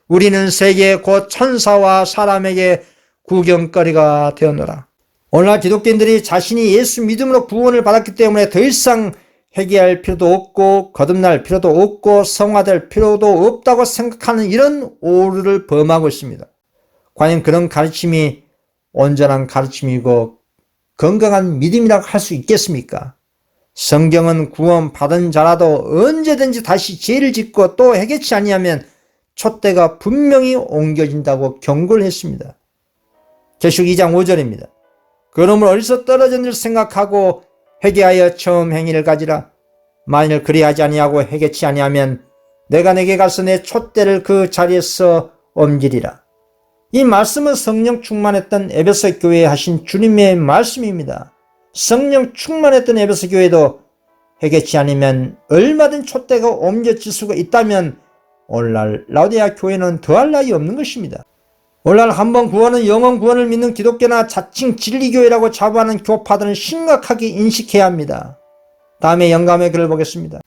우리는 세계 곧 천사와 사람에게 구경거리가 되었노라. 오늘날 기독교인들이 자신이 예수 믿음으로 구원을 받았기 때문에 더 이상 회개할 필요도 없고 거듭날 필요도 없고 성화될 필요도 없다고 생각하는 이런 오류를 범하고 있습니다. 과연 그런 가르침이 온전한 가르침이고 건강한 믿음이라고 할 수 있겠습니까? 성경은 구원 받은 자라도 언제든지 다시 죄를 짓고 또 회개치 아니하면 촛대가 분명히 옮겨진다고 경고를 했습니다. 계시록 2장 5절입니다. 그러므로 어디서 떨어진 줄 생각하고 회개하여 처음 행위를 가지라. 만일 그리하지 아니하고 회개치 아니하면 내가 내게 가서 내 촛대를 그 자리에서 옮기리라. 이 말씀은 성령 충만했던 에베소 교회에 하신 주님의 말씀입니다. 성령 충만했던 에베소 교회도 회개치 않으면 얼마든 촛대가 옮겨질 수가 있다면 오늘날 라오디게아 교회는 더할 나위 없는 것입니다. 오늘날 한번 구원은 영원 구원을 믿는 기독교나 자칭 진리교회라고 자부하는 교파들은 심각하게 인식해야 합니다. 다음에 영감의 글을 보겠습니다.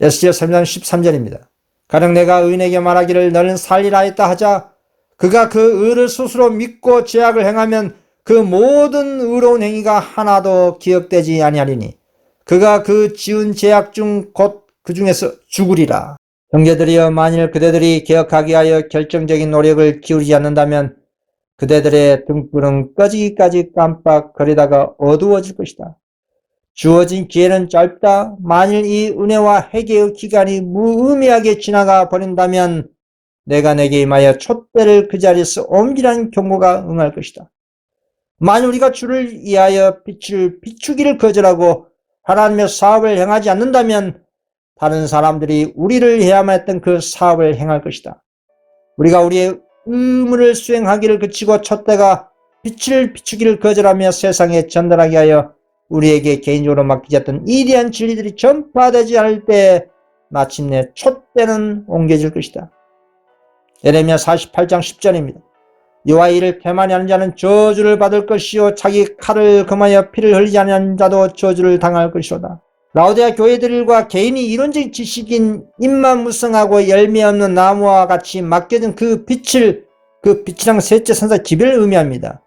에스겔 3장 13절입니다. 가령 내가 의인에게 말하기를 너는 살리라 했다 하자 그가 그 의를 스스로 믿고 죄악을 행하면 그 모든 의로운 행위가 하나도 기억되지 아니하리니 그가 그 지은 죄악 중 곧 그 중에서 죽으리라. 형제들이여 만일 그대들이 개혁하기 위하여 결정적인 노력을 기울이지 않는다면 그대들의 등불은 꺼지기까지 깜빡거리다가 어두워질 것이다. 주어진 기회는 짧다. 만일 이 은혜와 회개의 기간이 무의미하게 지나가 버린다면 내가 내게 임하여 촛대를 그 자리에서 옮기라는 경고가 응할 것이다. 만일 우리가 주를 위하여 빛을 비추기를 거절하고 하나님의 사업을 행하지 않는다면 다른 사람들이 우리를 해야만 했던 그 사업을 행할 것이다. 우리가 우리의 의무를 수행하기를 그치고 촛대가 빛을 비추기를 거절하며 세상에 전달하게 하여 우리에게 개인적으로 맡기지 않던 이대한 진리들이 전파되지 않을 때 마침내 촛대는 옮겨질 것이다. 예레미야 48장 10절입니다. 이와 이를 태만히 하는 자는 저주를 받을 것이요 자기 칼을 금하여 피를 흘리지 않는 자도 저주를 당할 것이로다. 라오디게아 교회들과 개인이 이론적 지식인 입만 무성하고 열매 없는 나무와 같이 맡겨진 그 빛이랑 셋째 선사 기별을 의미합니다.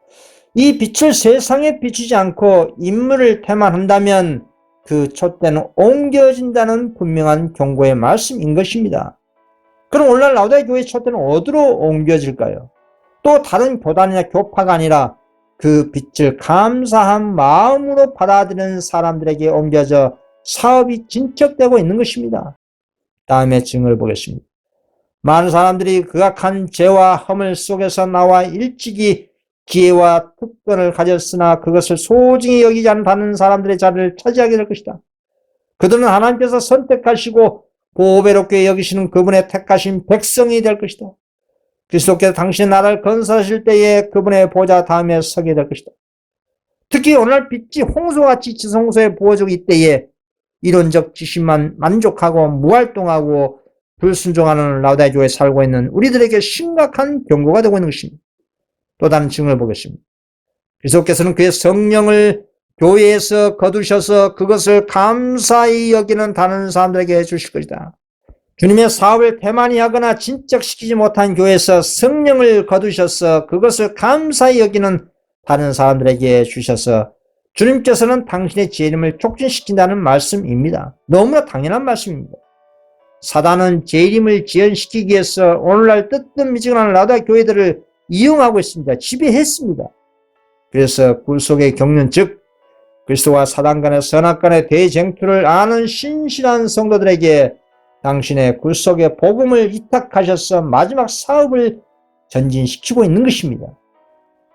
이 빛을 세상에 비추지 않고 인물을 태만한다면 그 촛대는 옮겨진다는 분명한 경고의 말씀인 것입니다. 그럼 오늘날 라오디게아 교회의 촛대는 어디로 옮겨질까요? 또 다른 교단이나 교파가 아니라 그 빛을 감사한 마음으로 받아들이는 사람들에게 옮겨져 사업이 진척되고 있는 것입니다. 다음에 증을 보겠습니다. 많은 사람들이 극악한 죄와 허물 속에서 나와 일찍이 기회와 특권을 가졌으나 그것을 소중히 여기지 않는 사람들의 자리를 차지하게 될 것이다. 그들은 하나님께서 선택하시고 보배롭게 여기시는 그분의 택하신 백성이 될 것이다. 그리스도께서 당신의 나라를 건설하실 때에 그분의 보좌 다음에 서게 될 것이다. 특히 오늘날 빛이 홍수같이 지성소에 부어지고 이때에 이론적 지식만 만족하고 무활동하고 불순종하는 라우디아 교회에 살고 있는 우리들에게 심각한 경고가 되고 있는 것입니다. 또 다른 증언을 보겠습니다. 그리스도께서는 그의 성령을 교회에서 거두셔서 그것을 감사히 여기는 다른 사람들에게 주실 것이다. 주님의 사업을 태만히하거나 진척시키지 못한 교회에서 성령을 거두셔서 그것을 감사히 여기는 다른 사람들에게 주셔서 주님께서는 당신의 재림을 촉진시킨다는 말씀입니다. 너무나 당연한 말씀입니다. 사단은 재림을 지연시키기 위해서 오늘날 뜨뜻미지근한 라우디아 교회들을 이용하고 있습니다. 지배했습니다. 그래서 굴속의 경륜, 즉 그리스도와 사단 간의 선악간의 대쟁투를 아는 신실한 성도들에게 당신의 굴속의 복음을 위탁하셔서 마지막 사업을 전진시키고 있는 것입니다.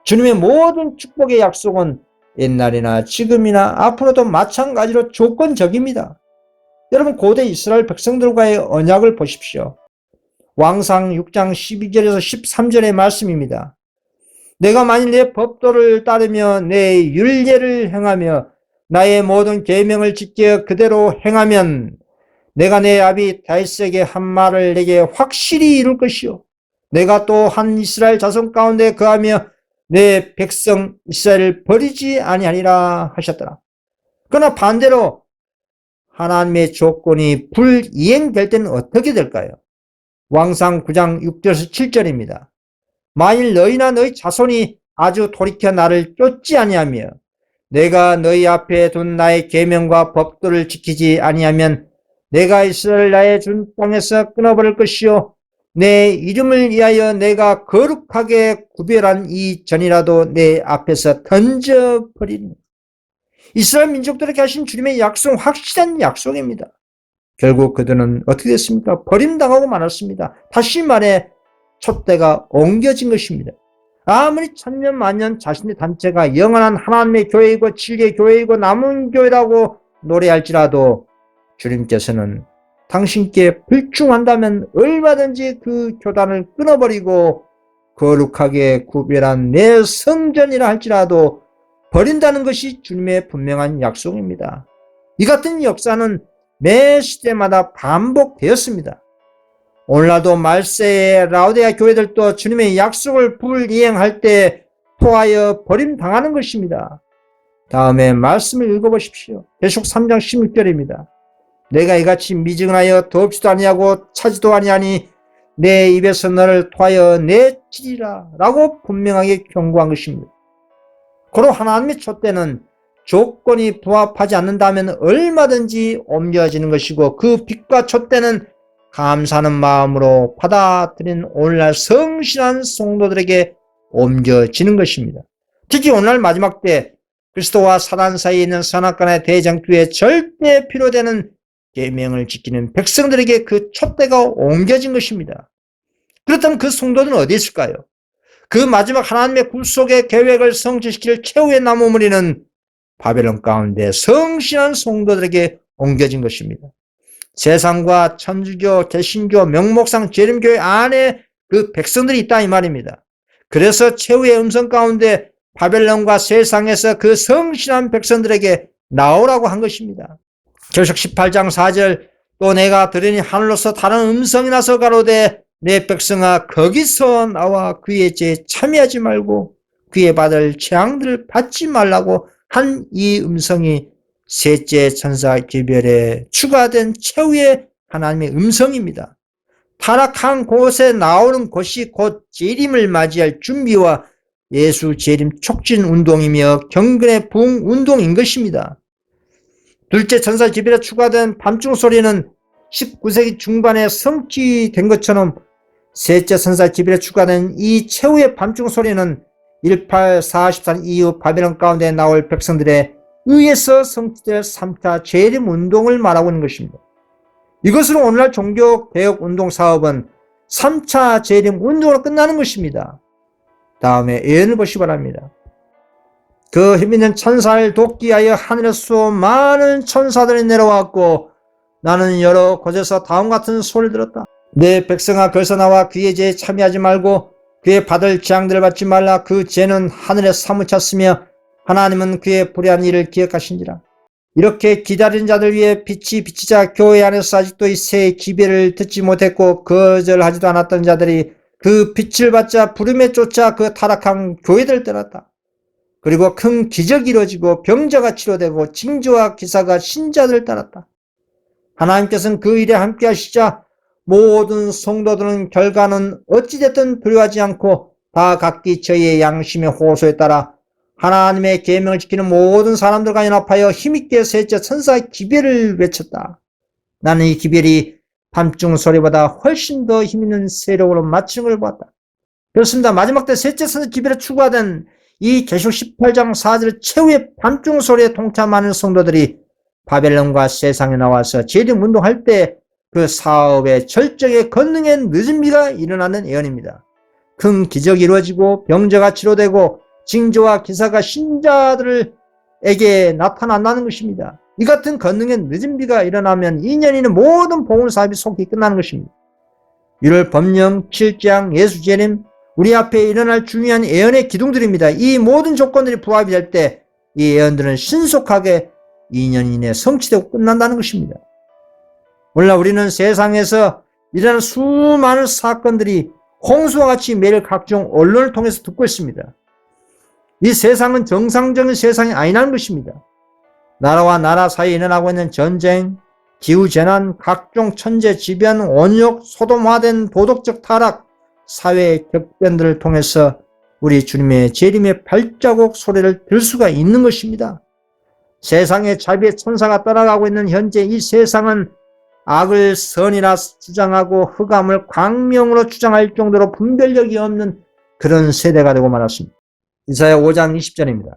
주님의 모든 축복의 약속은 옛날이나 지금이나 앞으로도 마찬가지로 조건적입니다. 여러분, 고대 이스라엘 백성들과의 언약을 보십시오. 왕상 6장 12절에서 13절의 말씀입니다. 내가 만일 내 법도를 따르며 내 율례를 행하며 나의 모든 계명을 지켜 그대로 행하면 내가 내 아비 다윗에게 한 말을 내게 확실히 이룰 것이요 내가 또 한 이스라엘 자손 가운데 거하며 내 백성 이스라엘을 버리지 아니하리라 하셨더라. 그러나 반대로 하나님의 조건이 불이행될 때는 어떻게 될까요? 왕상 9장 6절에서 7절입니다. 만일 너희나 너희 자손이 아주 돌이켜 나를 쫓지 아니하며 내가 너희 앞에 둔 나의 계명과 법도를 지키지 아니하면 내가 이스라엘 나의 준 땅에서 끊어버릴 것이요 내 이름을 위하여 내가 거룩하게 구별한 이 전이라도 내 앞에서 던져버리니. 이스라엘 민족들에게 하신 주님의 약속은 확실한 약속입니다. 결국 그들은 어떻게 됐습니까? 버림당하고 말았습니다. 다시 말해 촛대가 옮겨진 것입니다. 아무리 천년 만년 자신의 단체가 영원한 하나님의 교회이고 진리의 교회이고 남은 교회라고 노래할지라도 주님께서는 당신께 불충한다면 얼마든지 그 교단을 끊어버리고 거룩하게 구별한 내 성전이라 할지라도 버린다는 것이 주님의 분명한 약속입니다. 이 같은 역사는 매 시대마다 반복되었습니다. 오늘날도 말세의 라우디아 교회들도 주님의 약속을 불이행할 때 토하여 버림당하는 것입니다. 다음에 말씀을 읽어보십시오. 계속 3장 16절입니다. 내가 이같이 미증하여 덥지도 아니하고 차지도 아니하니 내 입에서 너를 토하여 내치리라 라고 분명하게 경고한 것입니다. 고로 하나님의 촛대는 조건이 부합하지 않는다면 얼마든지 옮겨지는 것이고 그 빛과 촛대는 감사하는 마음으로 받아들인 오늘날 성실한 성도들에게 옮겨지는 것입니다. 특히 오늘날 마지막 때 그리스도와 사단 사이에 있는 선악간의 대쟁투에 절대 필요되는 계명을 지키는 백성들에게 그 촛대가 옮겨진 것입니다. 그렇다면 그 성도들은 어디에 있을까요? 그 마지막 하나님의 굴속의 계획을 성취시킬 최후의 나무무리는 바벨론 가운데 성실한 성도들에게 옮겨진 것입니다. 세상과 천주교, 개신교, 명목상 재림교회 안에 그 백성들이 있다 이 말입니다. 그래서 최후의 음성 가운데 바벨론과 세상에서 그 성실한 백성들에게 나오라고 한 것입니다. 계시록 18장 4절 또 내가 들으니 하늘로서 다른 음성이 나서 가로되 내 백성아 거기서 나와 그의 죄에 참여하지 말고 그의 받을 재앙들을 받지 말라고 한 이 음성이 셋째 천사 기별에 추가된 최후의 하나님의 음성입니다. 타락한 곳에 나오는 곳이 곧 재림을 맞이할 준비와 예수 재림 촉진 운동이며 경건의 부흥 운동인 것입니다. 둘째 천사 기별에 추가된 밤중 소리는 19세기 중반에 성취된 것처럼 셋째 천사 기별에 추가된 이 최후의 밤중 소리는 1844년 이후 바벨론 가운데 나올 백성들의 의해서 성취될 3차 재림 운동을 말하고 있는 것입니다. 이것으로 오늘날 종교개혁 운동 사업은 3차 재림 운동으로 끝나는 것입니다. 다음에 예언을 보시기 바랍니다. 그 힘있는 천사를 돕기 위하여 하늘에서 많은 천사들이 내려왔고 나는 여러 곳에서 다음과 같은 소리를 들었다. 내 백성아 거기서 나와 그의 죄에 참여하지 말고 그의 받을 재앙들을 받지 말라. 그 죄는 하늘에 사무쳤으며 하나님은 그의 불의한 일을 기억하신지라. 이렇게 기다린 자들 위해 빛이 비치자 교회 안에서 아직도 이 새 기별을 듣지 못했고 거절하지도 않았던 자들이 그 빛을 받자 부름에 쫓아 그 타락한 교회들 떠났다. 그리고 큰 기적이 이루어지고 병자가 치료되고 징조와 기사가 신자들 따랐다. 하나님께서는 그 일에 함께 하시자 모든 성도들은 결과는 어찌됐든 두려워하지 않고 다 각기 저희의 양심의 호소에 따라 하나님의 계명을 지키는 모든 사람들과 연합하여 힘있게 셋째 천사의 기별을 외쳤다. 나는 이 기별이 밤중 소리보다 훨씬 더 힘있는 세력으로 맞추는 걸 보았다. 그렇습니다. 마지막 때 셋째 천사 기별에 추가된 이 계시록 18장 4절 최후의 밤중 소리에 동참하는 성도들이 바벨론과 세상에 나와서 재림 운동할 때 그 사업의 절정의 권능의 늦은 비가 일어나는 예언입니다. 큰 기적이 이루어지고 병자가 치료되고 징조와 기사가 신자들에게 나타난다는 것입니다. 이 같은 권능의 늦은 비가 일어나면 2년이는 모든 복음 사업이 속히 끝나는 것입니다. 1월 법령, 7장, 예수 재림, 우리 앞에 일어날 중요한 예언의 기둥들입니다. 이 모든 조건들이 부합이 될 때 이 예언들은 신속하게 2년 이내에 성취되고 끝난다는 것입니다. 오늘날 우리는 세상에서 일어나는 수많은 사건들이 홍수와 같이 매일 각종 언론을 통해서 듣고 있습니다. 이 세상은 정상적인 세상이 아니라는 것입니다. 나라와 나라 사이에 일어나고 있는 전쟁, 기후재난, 각종 천재지변, 원욕, 소돔화된 도덕적 타락, 사회의 격변들을 통해서 우리 주님의 재림의 발자국 소리를 들을 수가 있는 것입니다. 세상의 자비의 천사가 떠나가고 있는 현재 이 세상은 악을 선이라 주장하고 흑암을 광명으로 주장할 정도로 분별력이 없는 그런 세대가 되고 말았습니다. 이사야 5장 20절입니다.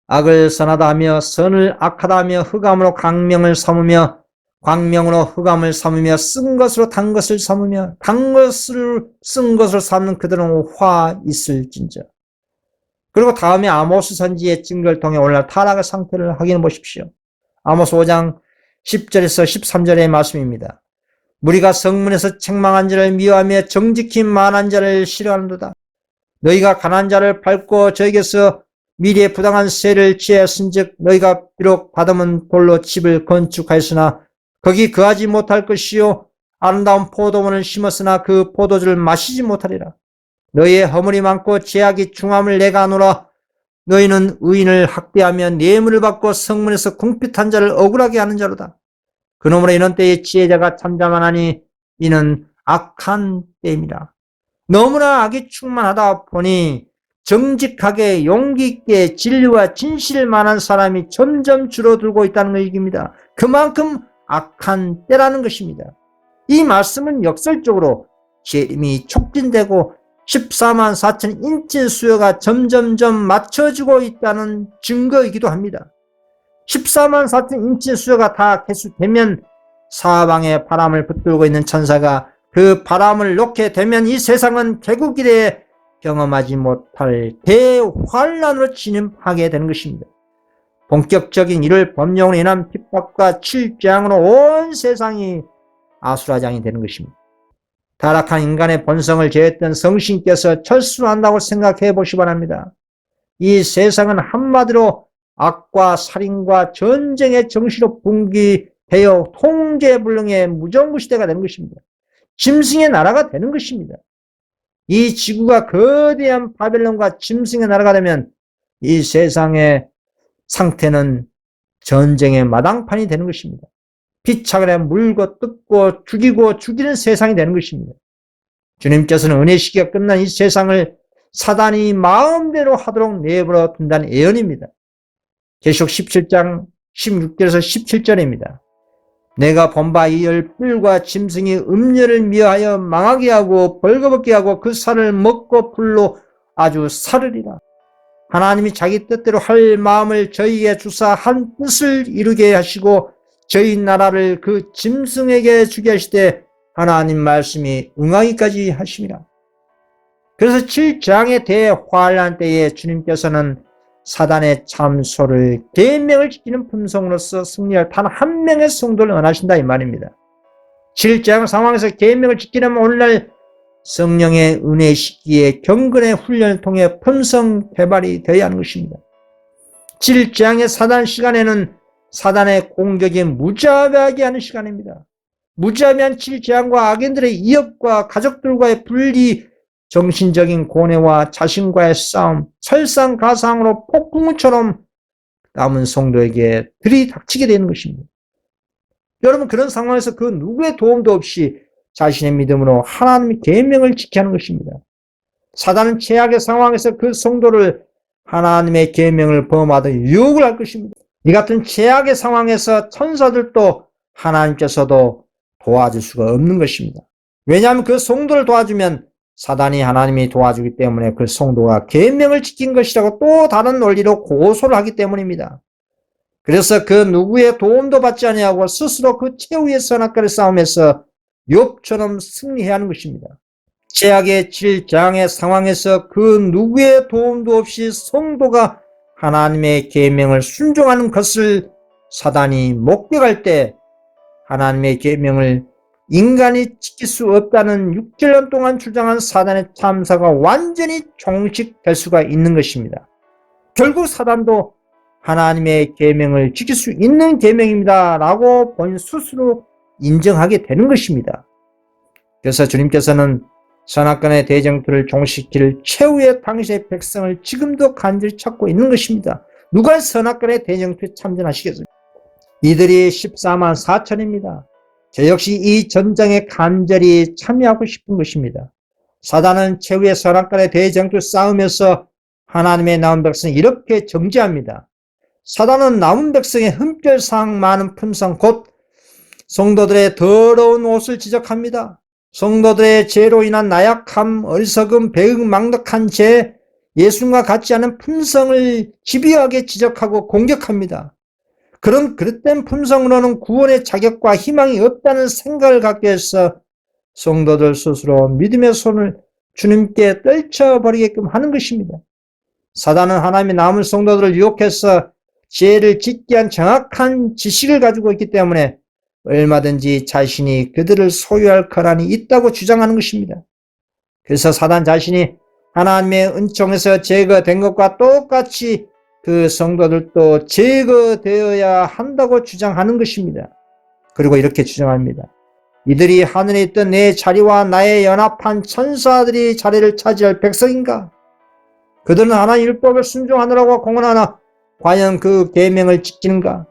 악을 선하다 하며 선을 악하다 하며 흑암으로 광명을 삼으며 광명으로 흑암을 삼으며 쓴 것으로 단 것을 삼으며 단 것을 쓴 것으로 삼는 그들은 화 있을진저. 그리고 다음에 아모스 선지의 증거를 통해 오늘날 타락의 상태를 확인해 보십시오. 아모스 5장 10절에서 13절의 말씀입니다. 무리가 성문에서 책망한 자를 미워하며 정직히 말한 자를 싫어하는도다. 너희가 가난한 자를 밟고 저에게서 미리에 부당한 세를 취하였은즉 너희가 비록 받으면 돌로 집을 건축하였으나 거기 거하지 못할 것이요 아름다운 포도원을 심었으나 그 포도주를 마시지 못하리라. 너희의 허물이 많고 죄악이 중함을 내가 아노라. 너희는 의인을 학대하며 뇌물을 받고 성문에서 궁핍한 자를 억울하게 하는 자로다. 그러므로 이런 때에 지혜자가 잠잠하나니 이는 악한 때입니다. 너무나 악이 충만하다 보니 정직하게 용기 있게 진리와 진실을 말하는 사람이 점점 줄어들고 있다는 얘기입니다. 그만큼 악한 때라는 것입니다. 이 말씀은 역설적으로 재림이 촉진되고 14만 4천 인친 수요가 점점점 맞춰지고 있다는 증거이기도 합니다. 14만 4천 인친 수요가 다 개수되면 사방에 바람을 붙들고 있는 천사가 그 바람을 놓게 되면 이 세상은 개국 이래 경험하지 못할 대환란으로 진입하게 되는 것입니다. 본격적인 1월 법령으로 인한 핍박과 칠재앙으로 온 세상이 아수라장이 되는 것입니다. 타락한 인간의 본성을 제했던 성신께서 철수한다고 생각해 보시기 바랍니다. 이 세상은 한마디로 악과 살인과 전쟁의 정시로 분기되어 통제불능의 무정부시대가 되는 것입니다. 짐승의 나라가 되는 것입니다. 이 지구가 거대한 바벨론과 짐승의 나라가 되면 이 세상의 상태는 전쟁의 마당판이 되는 것입니다. 피차게 물고 뜯고 죽이고 죽이는 세상이 되는 것입니다. 주님께서는 은혜 시기가 끝난 이 세상을 사단이 마음대로 하도록 내버려 둔다는 예언입니다. 계시록 17장 16절에서 17절입니다. 내가 본 바 이 열불과 짐승이 음녀를 미워하여 망하게 하고 벌거벗게 하고 그 살을 먹고 불로 아주 사르리라. 하나님이 자기 뜻대로 할 마음을 저희에게 주사 한 뜻을 이루게 하시고 저희 나라를 그 짐승에게 주게 하시되 하나님 말씀이 응하기까지 하심이라. 그래서 7장의 대환란 때에 주님께서는 사단의 참소를 계명을 지키는 품성으로서 승리할 단 한 명의 성도를 원하신다 이 말입니다. 7재앙 상황에서 계명을 지키려면 오늘날 성령의 은혜 시기에 경건의 훈련을 통해 품성 개발이 되어야 하는 것입니다. 7재앙의 사단 시간에는 사단의 공격이 무자비하게 하는 시간입니다. 무자비한 7재앙과 악인들의 이업과 가족들과의 분리, 정신적인 고뇌와 자신과의 싸움, 설상가상으로 폭풍우처럼 남은 성도에게 들이닥치게 되는 것입니다. 여러분, 그런 상황에서 그 누구의 도움도 없이 자신의 믿음으로 하나님의 계명을 지켜야 하는 것입니다. 사단은 최악의 상황에서 그 성도를 하나님의 계명을 범하도록 유혹을 할 것입니다. 이 같은 최악의 상황에서 천사들도 하나님께서도 도와줄 수가 없는 것입니다. 왜냐하면 그 성도를 도와주면 사단이 하나님이 도와주기 때문에 그 성도가 계명을 지킨 것이라고 또 다른 논리로 고소를 하기 때문입니다. 그래서 그 누구의 도움도 받지 아니하고 스스로 그 최후의 선악과를 싸움에서 욥처럼 승리해야 하는 것입니다. 최악의 7재앙의 상황에서 그 누구의 도움도 없이 성도가 하나님의 계명을 순종하는 것을 사단이 목격할 때 하나님의 계명을 인간이 지킬 수 없다는 6개월 동안 주장한 사단의 참사가 완전히 종식될 수가 있는 것입니다. 결국 사단도 하나님의 계명을 지킬 수 있는 계명입니다 라고 본인 스스로 인정하게 되는 것입니다. 그래서 주님께서는 선악간의 대쟁투를 종식시킬 최후의 당시의 백성을 지금도 간절히 찾고 있는 것입니다. 누가 선악간의 대쟁투에 참전하시겠습니까? 이들이 14만 4천입니다. 저 역시 이 전쟁에 간절히 참여하고 싶은 것입니다. 사단은 최후의 선악간의 대쟁투 싸움에서 하나님의 남은 백성을 이렇게 정죄합니다. 사단은 남은 백성의 흠결사항 많은 품성 곧 성도들의 더러운 옷을 지적합니다. 성도들의 죄로 인한 나약함, 어리석음, 배은망덕한 죄, 예수님과 같지 않은 품성을 집요하게 지적하고 공격합니다. 그런 그릇된 품성으로는 구원의 자격과 희망이 없다는 생각을 갖게 해서 성도들 스스로 믿음의 손을 주님께 떨쳐버리게끔 하는 것입니다. 사단은 하나님의 남은 성도들을 유혹해서 죄를 짓게 한 정확한 지식을 가지고 있기 때문에 얼마든지 자신이 그들을 소유할 권한이 있다고 주장하는 것입니다. 그래서 사단 자신이 하나님의 은총에서 제거된 것과 똑같이 그 성도들도 제거되어야 한다고 주장하는 것입니다. 그리고 이렇게 주장합니다. 이들이 하늘에 있던 내 자리와 나의 연합한 천사들이 자리를 차지할 백성인가? 그들은 하나님 율법을 순종하느라고 공언하나 과연 그 계명을 지키는가?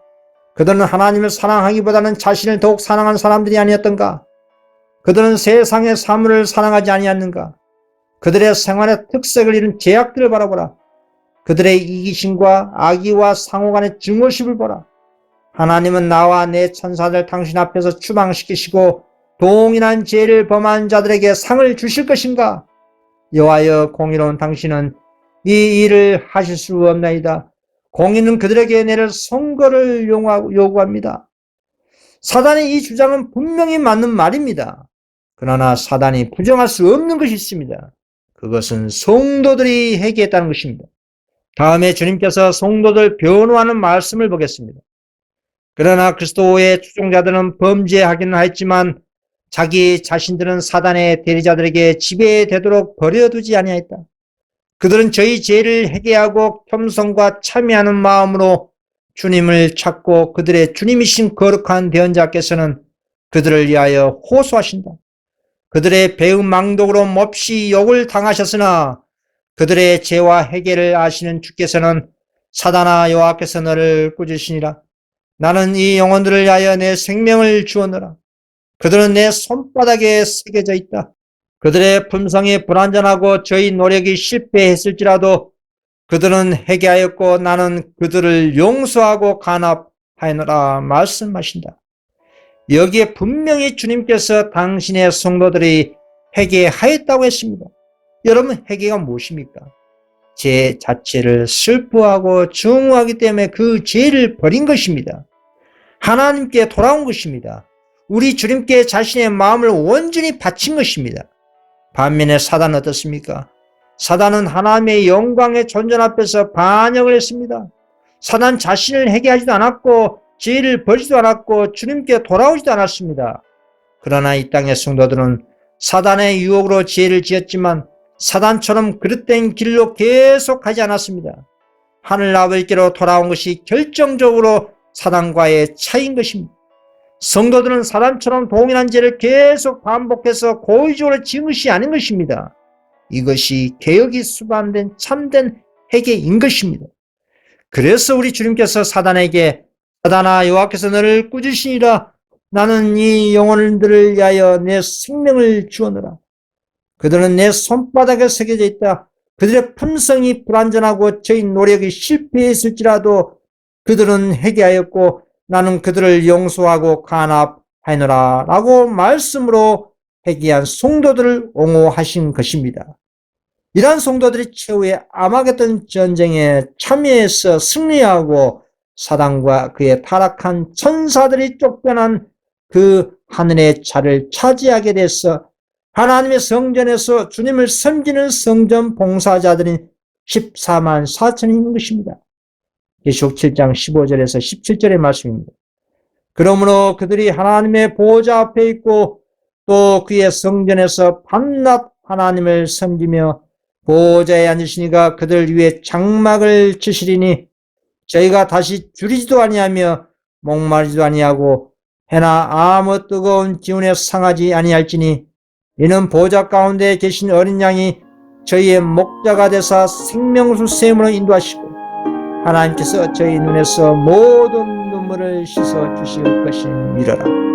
그들은 하나님을 사랑하기보다는 자신을 더욱 사랑한 사람들이 아니었던가? 그들은 세상의 사물을 사랑하지 아니었는가? 그들의 생활의 특색을 잃은 죄악들을 바라보라. 그들의 이기심과 악의와 상호 간의 증오심을 보라. 하나님은 나와 내 천사들 당신 앞에서 추방시키시고 동일한 죄를 범한 자들에게 상을 주실 것인가? 여호와여 공의로운 당신은 이 일을 하실 수 없나이다. 공의는 그들에게 내릴 선고를 요구합니다. 사단의 이 주장은 분명히 맞는 말입니다. 그러나 사단이 부정할 수 없는 것이 있습니다. 그것은 성도들이 회개했다는 것입니다. 다음에 주님께서 성도들 변호하는 말씀을 보겠습니다. 그러나 그리스도의 추종자들은 범죄하기는 하였지만 자기 자신들은 사단의 대리자들에게 지배되도록 버려두지 아니하였다. 그들은 저희 죄를 회개하고 겸손과 참여하는 마음으로 주님을 찾고 그들의 주님이신 거룩한 대언자께서는 그들을 위하여 호소하신다. 그들의 배은망덕으로 몹시 욕을 당하셨으나 그들의 죄와 회개를 아시는 주께서는 사단아 여호와께서 너를 꾸짖으시니라. 나는 이 영혼들을 위하여 내 생명을 주었노라. 그들은 내 손바닥에 새겨져 있다. 그들의 품성이 불완전하고 저희 노력이 실패했을지라도 그들은 회개하였고 나는 그들을 용서하고 간합하였노라 말씀하신다. 여기에 분명히 주님께서 당신의 성도들이 회개하였다고 했습니다. 여러분, 회개가 무엇입니까? 죄 자체를 슬퍼하고 증오하기 때문에 그 죄를 버린 것입니다. 하나님께 돌아온 것입니다. 우리 주님께 자신의 마음을 온전히 바친 것입니다. 반면에 사단은 어떻습니까? 사단은 하나님의 영광의 존전 앞에서 반역을 했습니다. 사단 자신을 회개하지도 않았고 죄를 버리지도 않았고 주님께 돌아오지도 않았습니다. 그러나 이 땅의 성도들은 사단의 유혹으로 죄를 지었지만 사단처럼 그릇된 길로 계속 가지 않았습니다. 하늘 아버지께로 돌아온 것이 결정적으로 사단과의 차이인 것입니다. 성도들은 사단처럼 동일한 죄를 계속 반복해서 고의적으로 지은 것이 아닌 것입니다. 이것이 개혁이 수반된 참된 회개인 것입니다. 그래서 우리 주님께서 사단에게 사단아 여호와께서 너를 꾸짖으시니라 나는 이 영혼들을 위하여 내 생명을 주었노라. 그들은 내 손바닥에 새겨져 있다. 그들의 품성이 불완전하고 저희 노력이 실패했을지라도 그들은 회개하였고 나는 그들을 용서하고 간합하노라 라고 말씀으로 회개한 성도들을 옹호하신 것입니다. 이러한 성도들이 최후의 아마겟돈 전쟁에 참여해서 승리하고 사단과 그의 타락한 천사들이 쫓겨난 그 하늘의 자리를 차지하게 돼서 하나님의 성전에서 주님을 섬기는 성전 봉사자들인 14만 4천이 있는 것입니다. 계시록 7장 15절에서 17절의 말씀입니다. 그러므로 그들이 하나님의 보호자 앞에 있고 또 그의 성전에서 밤낮 하나님을 섬기며 보호자에 앉으시니가 그들 위에 장막을 치시리니 저희가 다시 줄이지도 아니하며 목마르지도 아니하고 해나 아무 뜨거운 기운에 상하지 아니할지니 이는 보호자 가운데 계신 어린 양이 저희의 목자가 되사 생명수 샘으로 인도하시고 하나님께서 저희 눈에서 모든 눈물을 씻어 주실 것임이로라.